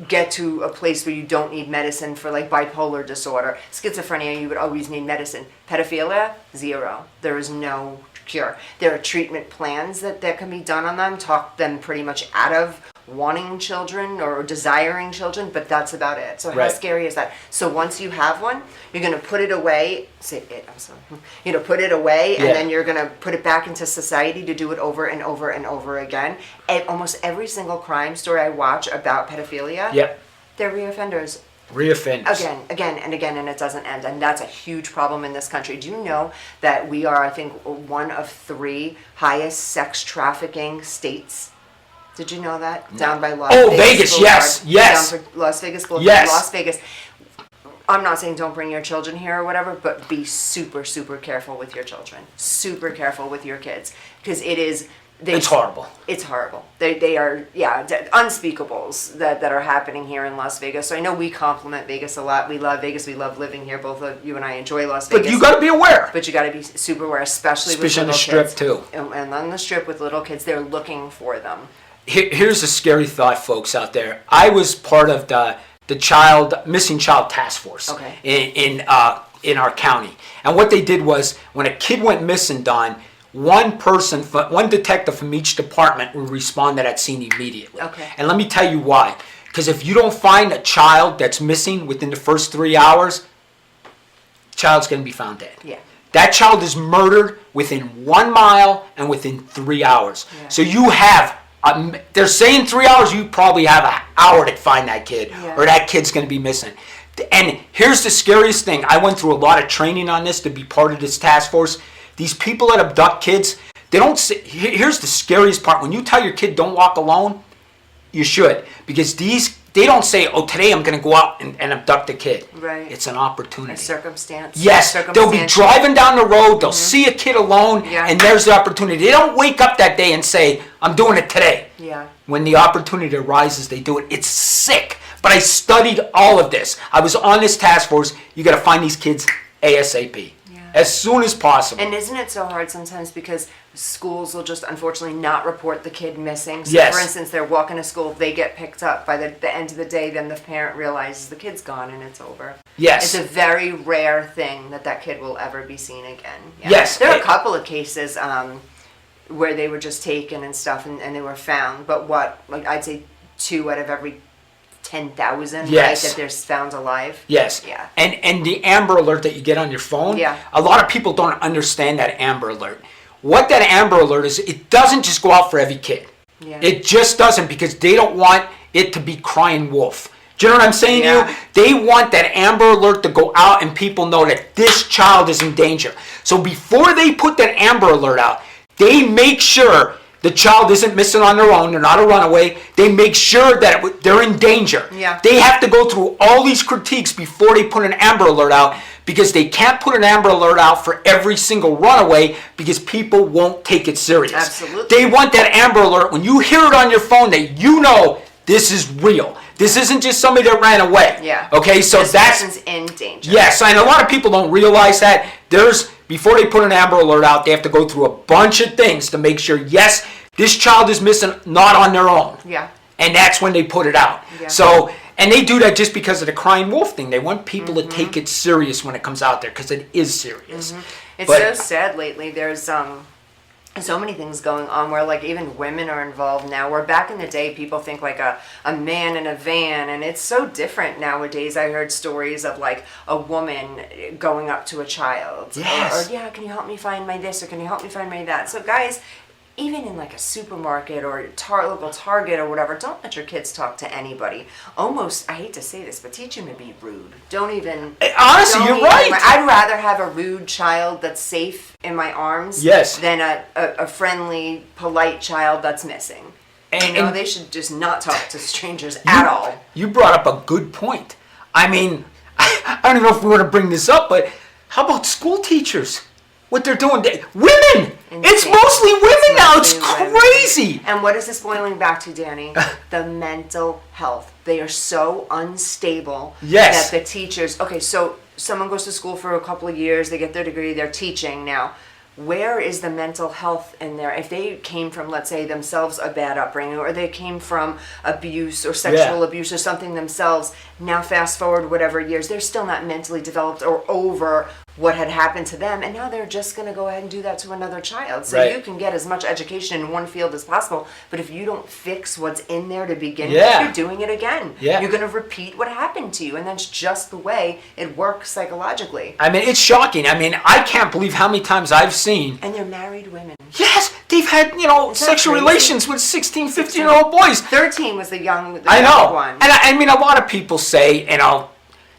get to a place where you don't need medicine for like bipolar disorder. Schizophrenia, you would always need medicine. Pedophilia, 0. There is no cure. There are treatment plans that can be done on them, talk them pretty much out of wanting children or desiring children, but that's about it. So how Right. scary is that? So once you have one, you're going to put it away, put it away, and Yeah. then you're going to put it back into society to do it over and over and over again. And almost every single crime story I watch about pedophilia, Yep. they're reoffenders. Reoffenders. Again, and it doesn't end. And that's a huge problem in this country. Do you know that we are, I think, one of 3 highest sex trafficking states? Did you know that? Down by Las Oh, Vegas. Vegas, Boulevard. yes. Down for Las Vegas Boulevard. Yes. Las Vegas. I'm not saying don't bring your children here or whatever, but be super, super careful with your children. Super careful with your kids. Because it is... It's horrible. It's horrible. They are, unspeakables that are happening here in Las Vegas. So I know we compliment Vegas a lot. We love Vegas. We love living here. Both of you and I enjoy Las Vegas. But you got to be aware. But you got to be super aware, especially with Especially on the little strip, kids. too. And on the strip with little kids, they're looking for them. Here's a scary thought, folks out there. I was part of the missing child task force Okay. in our county. And what they did was, when a kid went missing, Don, one detective from each department would respond to that scene immediately. Okay. And let me tell you why. Because if you don't find a child that's missing within the first 3 hours, child's going to be found dead. Yeah. That child is murdered within 1 mile and within 3 hours. Yeah. So you have, they're saying 3 hours, you probably have an hour to find that kid, Yeah. or that kid's going to be missing. And here's the scariest thing. I went through a lot of training on this to be part of this task force. These people that abduct kids, they don't say, here's the scariest part. When you tell your kid don't walk alone, you should. Because they don't say, oh, today I'm going to go out and abduct a kid. Right. It's an opportunity. A circumstance. Yes, they'll be driving down the road, they'll see a kid alone, Yeah. and there's the opportunity. They don't wake up that day and say, I'm doing it today. Yeah. When the opportunity arises, they do it. It's sick. But I studied all of this. I was on this task force. You got to find these kids ASAP. As soon as possible. And isn't it so hard sometimes because schools will just unfortunately not report the kid missing? So Yes. for instance, they're walking to school, they get picked up. By the end of the day, then the parent realizes the kid's gone and it's over. Yes. It's a very rare thing that kid will ever be seen again. Yeah. Yes. There are a couple of cases where they were just taken and stuff and they were found. But I'd say 2 out of every 10,000 Yes. that they're found alive. Yes. Yeah. And the Amber Alert that you get on your phone, Yeah. a lot of people don't understand that Amber Alert. What that Amber Alert is, it doesn't just go out for every kid. Yeah. It just doesn't, because they don't want it to be crying wolf. Do you know what I'm saying Yeah. to you? They want that Amber Alert to go out and people know that this child is in danger. So before they put that Amber Alert out, they make sure the child isn't missing on their own. They're not a runaway. They make sure that they're in danger. Yeah. They have to go through all these critiques before they put an Amber Alert out, because they can't put an Amber Alert out for every single runaway because people won't take it serious. Absolutely. They want that Amber Alert when you hear it on your phone that you know this is real. This isn't just somebody that ran away. Yeah. Okay, so This that's... person's in danger. Yes, and a lot of people don't realize that. before they put an Amber Alert out, they have to go through a bunch of things to make sure, yes, this child is missing, not on their own. Yeah. And that's when they put it out. Yeah. So, and they do that just because of the crying wolf thing. They want people to take it serious when it comes out there, because it is serious. It's But- so sad lately. There's so many things going on where like even women are involved now. Where back in the day people think like a man in a van, and it's so different nowadays. I heard stories of like a woman going up to a child. Yes. Or yeah, can you help me find my this, or can you help me find my that? So guys, even in like a supermarket or local Target or whatever, don't let your kids talk to anybody. Almost, I hate to say this, but teach them to be rude. Don't even. Honestly, don't you're even- right. I'd rather have a rude child that's safe in my arms Yes. than a friendly, polite child that's missing. And They should just not talk to strangers at all. You brought up a good point. I mean, I don't even know if we want to bring this up, but how about school teachers? What they're doing? Women! It's Insane. mostly women now. It's Mostly women. crazy. And what is this boiling back to, Danny? The mental health. They are so unstable Yes. that the teachers, okay, so someone goes to school for a couple of years, they get their degree, they're teaching now. Where is the mental health in there? If they came from, let's say, themselves a bad upbringing, or they came from abuse or sexual abuse or something themselves, now fast forward whatever years, they're still not mentally developed or over what had happened to them, and now they're just going to go ahead and do that to another child. So Right. you can get as much education in one field as possible, but if you don't fix what's in there to begin Yeah. with, you're doing it again. Yeah. You're going to repeat what happened to you, and that's just the way it works psychologically. I mean, it's shocking. I mean, I can't believe how many times I've seen. And they're married women. Yes, they've had, that sexual crazy? relations with 16, 15-year-old boys. 13 was the young I know. one. And I mean, a lot of people say,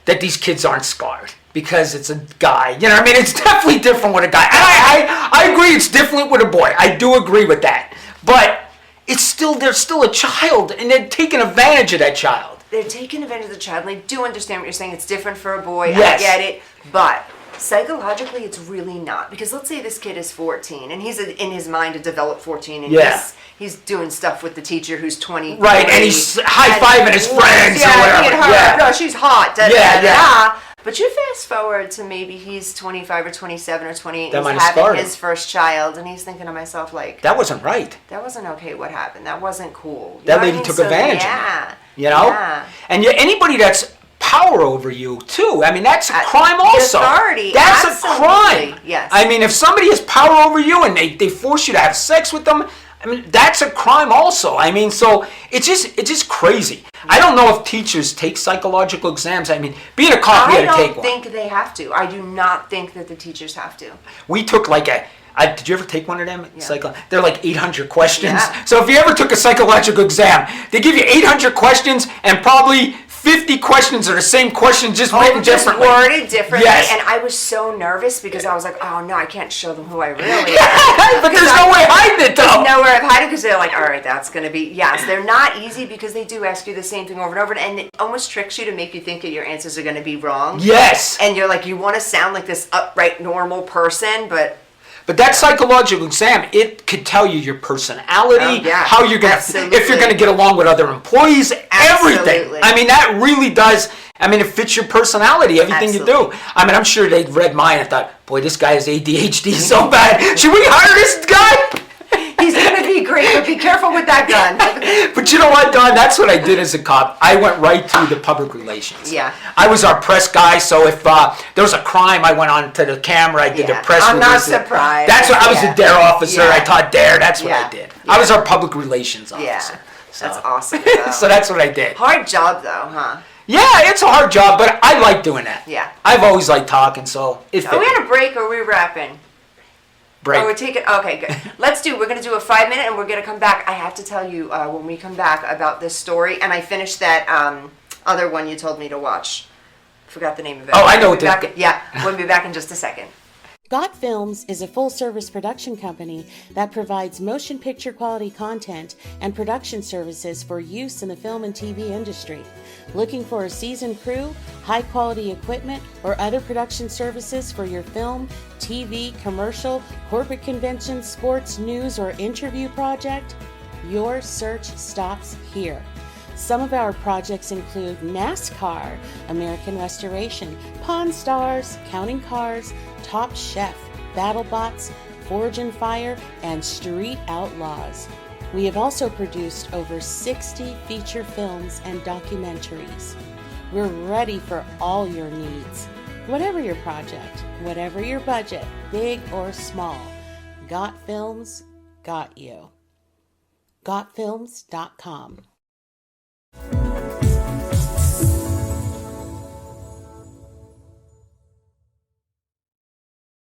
that these kids aren't scarred because it's a guy. You know what I mean? It's definitely different with a guy. And I agree it's different with a boy. I do agree with that. But they're still a child, and they're taking advantage of that child. They're taking advantage of the child, and I do understand what you're saying. It's different for a boy. Yes. I get it. But psychologically, it's really not. Because let's say this kid is 14, and he's in his mind a developed 14, and Yeah. he's doing stuff with the teacher who's 20. Right, and he's high-fiving his friends or whatever. Look at her. Yeah. No, she's hot. Da, Yeah, da, da, yeah. da. But you fast forward to maybe he's 25 or 27 or 28, That and might he's have having scarred his him. first child, and he's thinking to myself, like, That wasn't right. that wasn't okay what happened. That wasn't cool. You That know what I lady mean? took So, advantage of yeah. You know? Yeah. And yet anybody that's power over you too. I mean, that's a crime the also. authority, That's absolutely, a crime. yes. I mean, if somebody has power over you and they force you to have sex with them, I mean, that's a crime also. I mean, so it's just crazy. I don't know if teachers take psychological exams. I mean, being a cop, we I had to take don't one. think they have to. I do not think that the teachers have to. We took like did you ever take one of them? Yeah. They're like 800 questions. Yeah. So if you ever took a psychological exam, they give you 800 questions and probably 50 questions are the same questions, just written Just differently. worded differently. Yes. And I was so nervous because I was like, oh no, I can't show them who I really am. But there's no way hiding it though. There's nowhere of hiding because they're like, all right, that's going to be, yes. They're not easy because they do ask you the same thing over and over. And it almost tricks you to make you think that your answers are going to be wrong. Yes. And you're like, you want to sound like this upright, normal person, but But that psychological exam, it could tell you your personality, Oh, yeah. how you're gonna, Absolutely. if you're gonna get along with other employees, everything. Absolutely. I mean, that really does. I mean, it fits your personality, everything you do. I mean, I'm sure they read mine and thought, boy, this guy has ADHD so bad. Should we hire this guy? he's going to be great, but be careful with that gun. But you know what, Don? That's what I did as a cop. I went right to the public relations. Yeah. I was our press guy, so if there was a crime, I went on to the camera. I did the Yeah. press I'm not releases. surprised. That's what I was Yeah. a DARE officer. Yeah. I taught DARE. That's what Yeah. I did. Yeah. I was our public relations Yeah, officer. that's awesome. Though. So that's what I did. Hard job, though, huh? Yeah, it's a hard job, but I like doing that. Yeah. I've always liked talking, so it Are we fit. on a break or are we wrapping? Break. Oh, we're taking. Okay, good. We're gonna do a 5-minute, and we're gonna come back. I have to tell you when we come back about this story, and I finished that other one you told me to watch. Forgot the name of it. Oh, I know what We'll be the- back. Yeah, we'll be back in just a second. Got Films is a full-service production company that provides motion picture quality content and production services for use in the film and TV industry. Looking for a seasoned crew, high-quality equipment, or other production services for your film, TV, commercial, corporate convention, sports, news, or interview project? Your search stops here. Some of our projects include NASCAR, American Restoration, Pawn Stars, Counting Cars, Top Chef, BattleBots, Forge and Fire, and Street Outlaws. We have also produced over 60 feature films and documentaries. We're ready for all your needs. Whatever your project, whatever your budget, big or small, Got Films got you. GotFilms.com.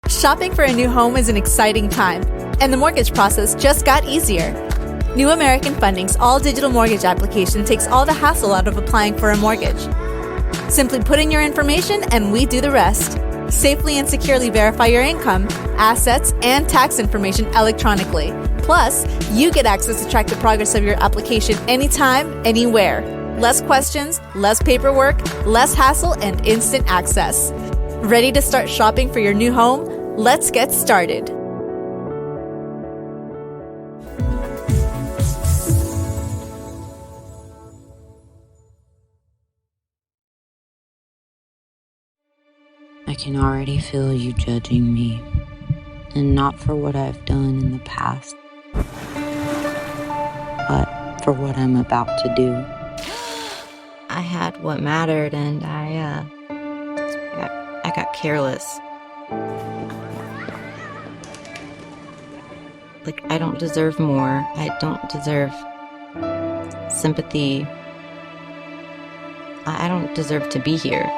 Shopping for a new home is an exciting time, and the mortgage process just got easier. New American Funding's all-digital mortgage application takes all the hassle out of applying for a mortgage. Simply put in your information and we do the rest. Safely and securely verify your income, assets, and tax information electronically. Plus, you get access to track the progress of your application anytime, anywhere. Less questions, less paperwork, less hassle, and instant access. Ready to start shopping for your new home? Let's get started. I can already feel you judging me, and not for what I've done in the past, but for what I'm about to do. I had what mattered, and I got careless. Like, I don't deserve more. I don't deserve sympathy. I don't deserve to be here.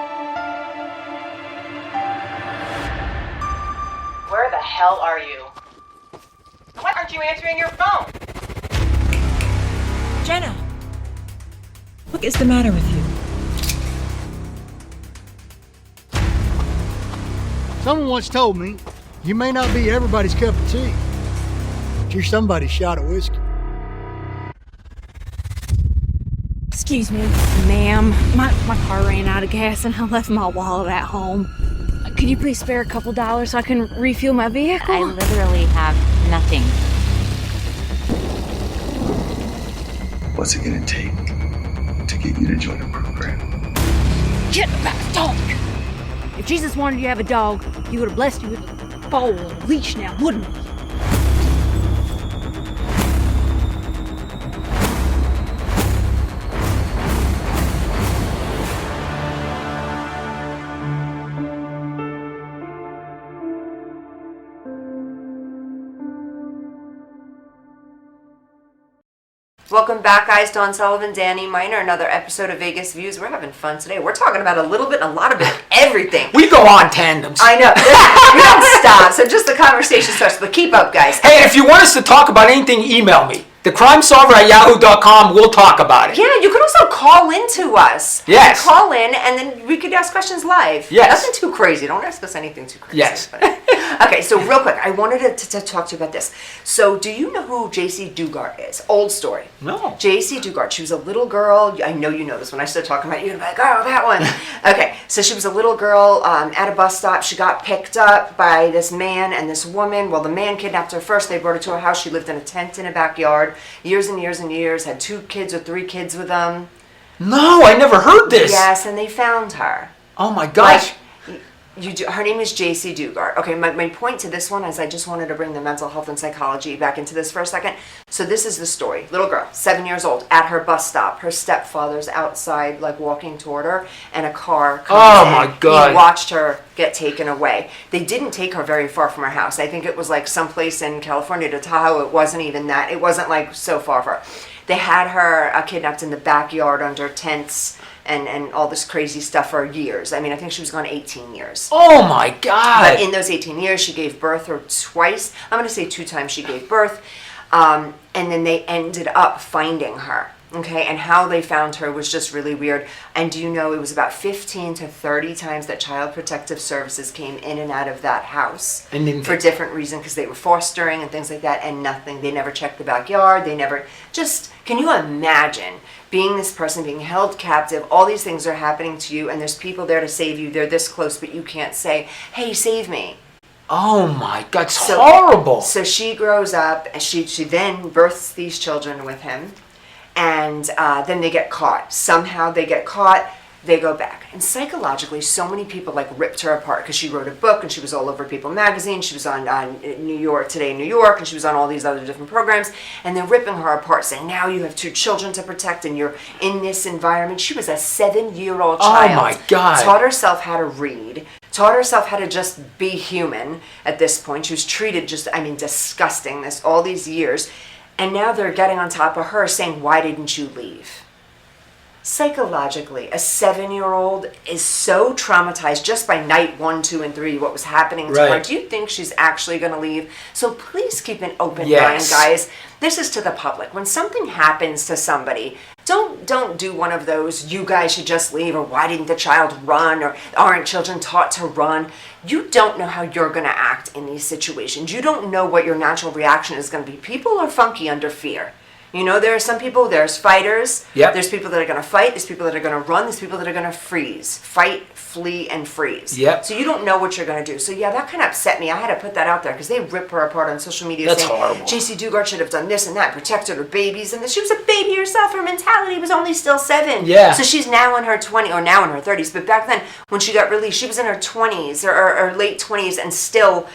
Where the hell are you? Why aren't you answering your phone? Jenna! What is the matter with you? Someone once told me, you may not be everybody's cup of tea, but you're somebody's shot of whiskey. Excuse me, ma'am. My car ran out of gas and I left my wallet at home. Could you please spare a couple dollars so I can refuel my vehicle? I literally have nothing. What's it gonna take to get you to join a program? Get back, dog! If Jesus wanted you to have a dog, he would have blessed you with a bowl and a leash now, wouldn't he? Welcome back, guys. Dawn Sullivan, Danny Miner, another episode of Vegas Views. We're having fun today. We're talking about a little bit, a lot of it, everything. We go on tandems. I know. We don't stop, so just the conversation starts. But keep up, guys. Hey, and if you want us to talk about anything, email me. thecrimesolver@yahoo.com. We'll talk about it. Yeah, you could also call in to us. Yes. Call in, and then we could ask questions live. Yes. Nothing too crazy. Don't ask us anything too crazy. Yes. Okay, so real quick, I wanted to talk to you about this. So, do you know who J.C. Dugard is? Old story. No. J.C. Dugard. She was a little girl. I know you know this. When I start talking about it, you're like, oh, that one. Okay, so she was a little girl at a bus stop. She got picked up by this man and this woman. Well, the man kidnapped her first. They brought her to her house. She lived in a tent in a backyard. Years and years and years. Had 2 kids or 3 kids with them. No, I never heard this. Yes, and they found her. Oh my gosh. Her name is J.C. Dugard. Okay, my point to this one is I just wanted to bring the mental health and psychology back into this for a second. So this is the story. Little girl, 7 years old, at her bus stop. Her stepfather's outside, like walking toward her, and a car comes in. Oh my God. He watched her get taken away. They didn't take her very far from her house. I think it was like someplace in California to Tahoe. It wasn't even that. It wasn't like so far for her. They had her kidnapped in the backyard under tents and all this crazy stuff for years. I mean, I think she was gone 18 years. Oh my God. But in those 18 years, she gave birth, or twice. I'm going to say 2 times she gave birth. And then they ended up finding her. Okay, and how they found her was just really weird. And do you know it was about 15 to 30 times that Child Protective Services came in and out of that house for different reasons, because they were fostering and things like that, and nothing. They never checked the backyard. They never just, can you imagine being this person, being held captive, all these things are happening to you, and there's people there to save you. They're this close, but you can't say, hey, save me. Oh my God, it's horrible. So she grows up, and she then births these children with him. And then they get caught. Somehow they get caught. They go back. And psychologically, so many people like ripped her apart because she wrote a book and she was all over People magazine. She was on New York Today, New York, and she was on all these other different programs. And they're ripping her apart, saying, now you have 2 children to protect and you're in this environment. She was a 7-year-old child. Oh my God. Taught herself how to read. Taught herself how to just be human at this point. She was treated disgusting all these years. And now they're getting on top of her saying, why didn't you leave? Psychologically, a 7-year-old is so traumatized just by night 1, 2, and 3, what was happening to her. Do you think she's actually going to leave? So please keep an open mind, guys. This is to the public. When something happens to somebody, don't do one of those, you guys should just leave, or why didn't the child run, or aren't children taught to run? You don't know how you're going to act in these situations. You don't know what your natural reaction is going to be. People are funky under fear. You know, there are some people, there's fighters, there's people that are going to fight, there's people that are going to run, there's people that are going to freeze. Fight, flee, and freeze. So you don't know what you're going to do. So yeah, that kind of upset me. I had to put that out there because they rip her apart on social media. That's saying, horrible. JC Dugard should have done this and that, protected her babies, and she was a baby herself. Her mentality was only still 7. So she's now in her 20s, or now in her 30s, but back then when she got released, she was in her 20s or late 20s and still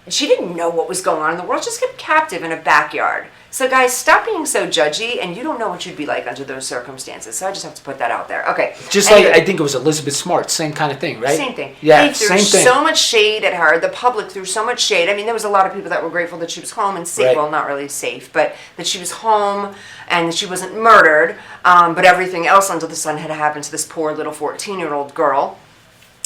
she didn't know what was going on in the world. She just kept captive in a backyard. So guys, stop being so judgy, and you don't know what you'd be like under those circumstances. So I just have to put that out there. Okay. Just like, I think it was Elizabeth Smart, same kind of thing, right? Same thing. Yeah, they threw same thing. so much shade at her. The public threw so much shade. I mean, there was a lot of people that were grateful that she was home and safe. Right. Well, not really safe, but that she was home and that she wasn't murdered. But everything else under the sun had happened to this poor little 14-year-old girl.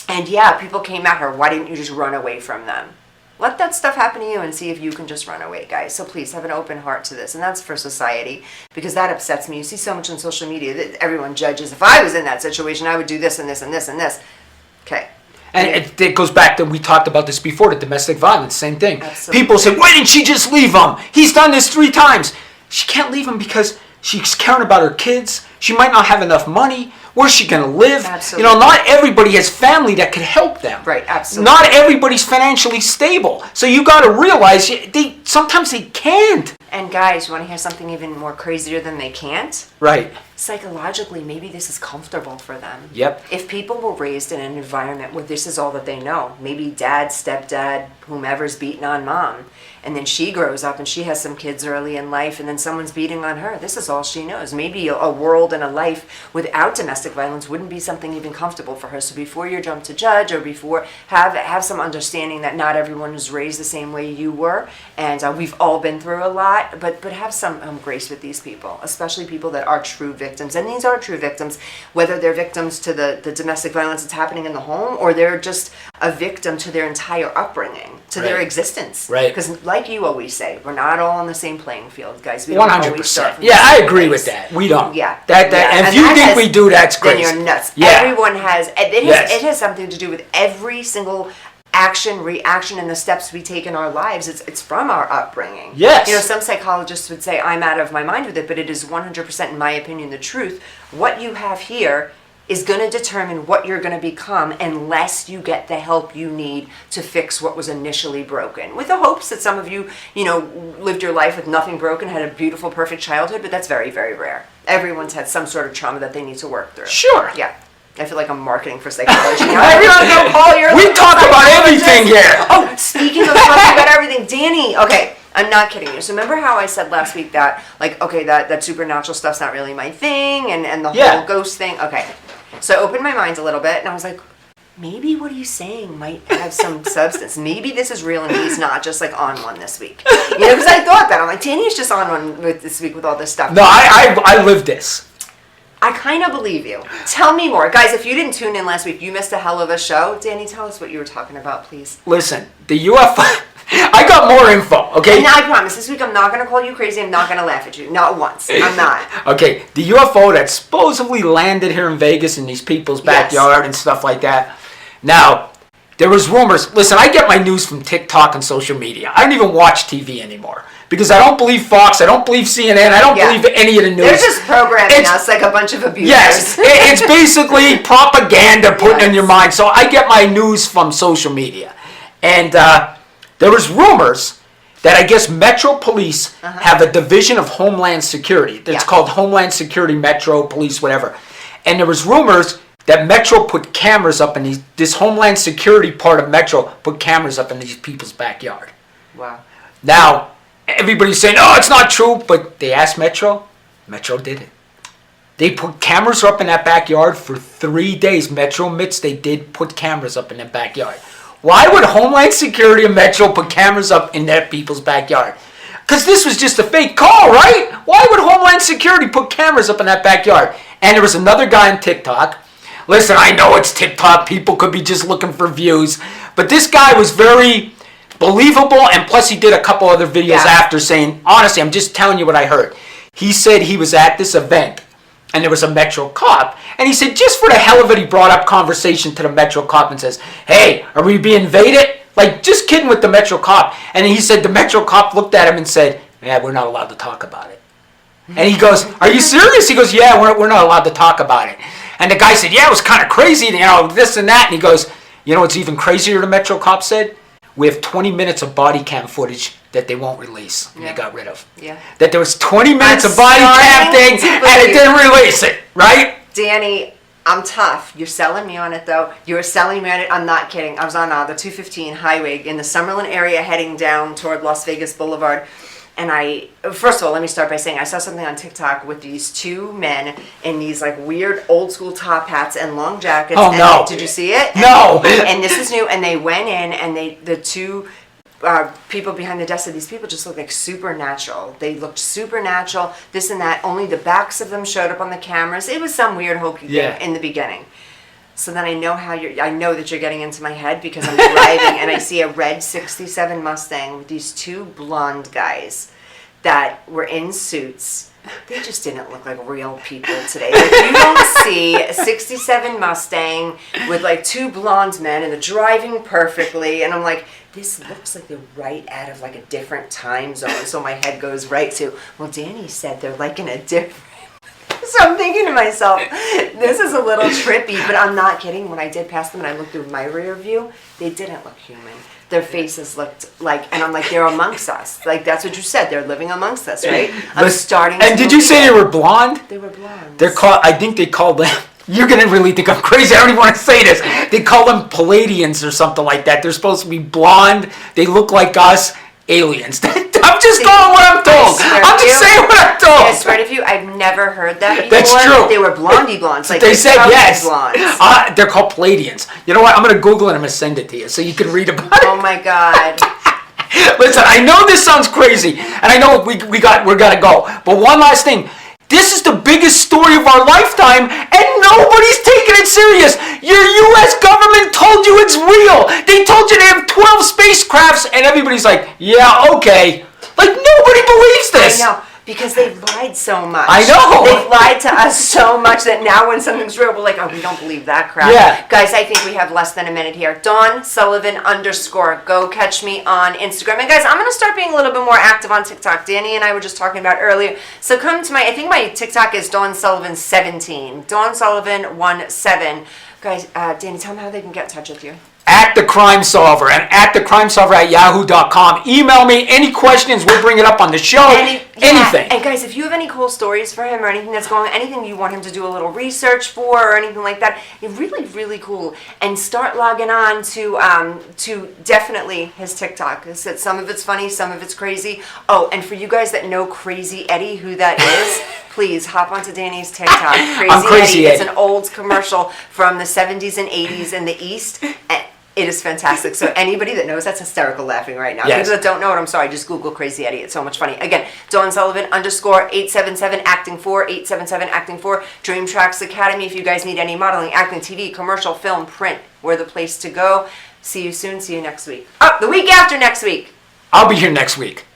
And yeah, people came at her. Why didn't you just run away from them? Let that stuff happen to you and see if you can just run away, guys. So please have an open heart to this. And that's for society, because that upsets me. You see so much on social media that everyone judges. If I was in that situation, I would do this and this and this and this. Okay. And it goes back to, we talked about this before, the domestic violence, same thing. Absolutely. People say, why didn't she just leave him? He's done this 3 times. She can't leave him because she's caring about her kids. She might not have enough money. Where's she going to live? Absolutely. You know, not everybody has family that could help them. Right, absolutely. Not everybody's financially stable. So you got to realize sometimes they can't. And guys, you want to hear something even more crazier than they can't? Right. Psychologically, maybe this is comfortable for them. Yep. If people were raised in an environment where this is all that they know, maybe dad, stepdad, whomever's beating on mom, and then she grows up and she has some kids early in life, and then someone's beating on her. This is all she knows. Maybe a world and a life without domestic violence wouldn't be something even comfortable for her. So before you jump to judge, or before have some understanding that not everyone was raised the same way you were, and we've all been through a lot. But have some grace with these people, especially people that are true victims. And these are true victims, whether they're victims to the domestic violence that's happening in the home, or they're just a victim to their entire upbringing, to their existence. Right. Because like you always say, we're not all on the same playing field, guys. We don't always start 100%. from Yeah, the I same agree place. with that. We don't. Yeah. And if you think we do, that's crazy. Then you're nuts. Yeah. Everyone has. It has something to do with every single action, reaction, and the steps we take in our lives. It's from our upbringing. Yes. You know, some psychologists would say I'm out of my mind with it, but it is 100%, in my opinion, the truth. What you have here is going to determine what you're going to become unless you get the help you need to fix what was initially broken. With the hopes that some of you, lived your life with nothing broken, had a beautiful, perfect childhood, but that's very, very rare. Everyone's had some sort of trauma that they need to work through. Sure. Yeah. I feel like I'm marketing for psychology. Now. We talk about everything here. Oh, speaking of talking about everything, Danny. Okay, I'm not kidding you. So remember how I said last week that, that supernatural stuff's not really my thing, and the whole ghost thing? Okay. So I opened my mind a little bit, and I was like, maybe what he's saying might have some substance. Maybe this is real, and he's not just on one this week. Because I thought that. I'm like, Danny's just on one this week with all this stuff. No, I lived this. I kind of believe you. Tell me more. Guys, if you didn't tune in last week, you missed a hell of a show. Danny, tell us what you were talking about, please. Listen, the UFO... I got more info, okay? And I promise, this week I'm not going to call you crazy. I'm not going to laugh at you. Not once. I'm not. Okay, the UFO that supposedly landed here in Vegas in these people's backyard and stuff like that. Now, there was rumors. Listen, I get my news from TikTok and social media. I don't even watch TV anymore. Because I don't believe Fox, I don't believe CNN, I don't believe any of the news. They're just programming us like a bunch of abusers. Yes, it's basically propaganda put in your mind. So I get my news from social media. And there was rumors that I guess Metro Police have a division of Homeland Security. It's called Homeland Security, Metro Police, whatever. And there was rumors that Metro put cameras up in this Homeland Security part of Metro put cameras up in these people's backyard. Wow. Now, everybody's saying, oh, it's not true, but they asked Metro. Metro did it. They put cameras up in that backyard for 3 days. Metro admits they did put cameras up in that backyard. Why would Homeland Security and Metro put cameras up in that people's backyard? Because this was just a fake call, right? Why would Homeland Security put cameras up in that backyard? And there was another guy on TikTok. Listen, I know it's TikTok. People could be just looking for views. But this guy was very believable, and plus he did a couple other videos after saying, honestly, I'm just telling you what I heard. He said he was at this event, and there was a Metro cop, and he said, just for the hell of it, he brought up conversation to the Metro cop and says, hey, are we being invaded? Like, just kidding with the Metro cop. And he said the Metro cop looked at him and said, yeah, we're not allowed to talk about it. And he goes, are you serious? He goes, yeah, we're not allowed to talk about it. And the guy said, yeah, it was kind of crazy, you know, this and that. And he goes, you know what's even crazier, the Metro cop said? We have 20 minutes of body cam footage that they won't release, and they got rid of. Yeah. That there was 20 minutes of body cam thing, and it didn't release it, right? Danny, I'm tough. You're selling me on it, though. You're selling me on it. I'm not kidding. I was on the 215 highway in the Summerlin area heading down toward Las Vegas Boulevard. And first of all, let me start by saying I saw something on TikTok with these two men in these like weird old school top hats and long jackets. Oh, and no. Did you see it? No. And this is new. And they went in and the two people behind the desk of these people just looked like supernatural. They looked supernatural, this and that. Only the backs of them showed up on the cameras. It was some weird hokey thing in the beginning. So then I know I know that you're getting into my head because I'm driving and I see a red 67 Mustang with these two blonde guys that were in suits. They just didn't look like real people today. Like, you don't see a 67 Mustang with like two blonde men and they're driving perfectly. And I'm like, this looks like they're right out of like a different time zone. So my head goes right to, well, Danny said they're like in a different. So I'm thinking to myself, this is a little trippy, but I'm not kidding. When I did pass them and I looked through my rear view, they didn't look human. Their faces looked like, and I'm like, they're amongst us. Like, that's what you said. They're living amongst us, right? I'm starting to And did you say they were blonde? They were blonde. They're called, I think they called them, you're going to really think I'm crazy. I don't even want to say this. They call them Palladians or something like that. They're supposed to be blonde. They look like us. Aliens. I'm just going what I'm told. I'm just saying what I'm told. I swear to you, I've never heard that before. That's true. They were blondie blondes. Like they said yes. Blondes. They're called Palladians. You know what? I'm going to Google it and I'm going to send it to you so you can read about it. Oh my God. Listen, I know this sounds crazy, and I know we got to go. But one last thing. This is the biggest story of our lifetime, and nobody's taking it serious. Your U.S. government told you it's real. They told you they have 12 spacecrafts, and everybody's like, yeah, okay. Like, nobody believes this. I know, because they've lied so much. I know. They've lied to us so much that now when something's real, we're like, oh, we don't believe that crap. Yeah. Guys, I think we have less than a minute here. Dawn Sullivan _ Go catch me on Instagram. And guys, I'm going to start being a little bit more active on TikTok. Danny and I were just talking about earlier. So come to I think my TikTok is Dawn Sullivan 17. Dawn Sullivan 17. Guys, Danny, tell them how they can get in touch with you. At The Crime Solver and at thecrimesolver@yahoo.com. Email me any questions. We'll bring it up on the show. Anything. And guys, if you have any cool stories for him or anything that's going on, anything you want him to do a little research for or anything like that, it's really, really cool. And start logging on to definitely his TikTok. Some of it's funny, some of it's crazy. Oh, and for you guys that know Crazy Eddie, who that is, please hop onto Danny's TikTok. Crazy Eddie. It's an old commercial from the 70s and 80s in the East. And it is fantastic. So anybody that knows, that's hysterical laughing right now. Yes. People that don't know it, I'm sorry, just Google Crazy Eddie. It's so much funny. Again, Dawn Sullivan _ 877 acting 4, 877 acting 4, Dream Tracks Academy. If you guys need any modeling, acting, TV, commercial, film, print, we're the place to go. See you soon. See you next week. Oh, the week after next week. I'll be here next week.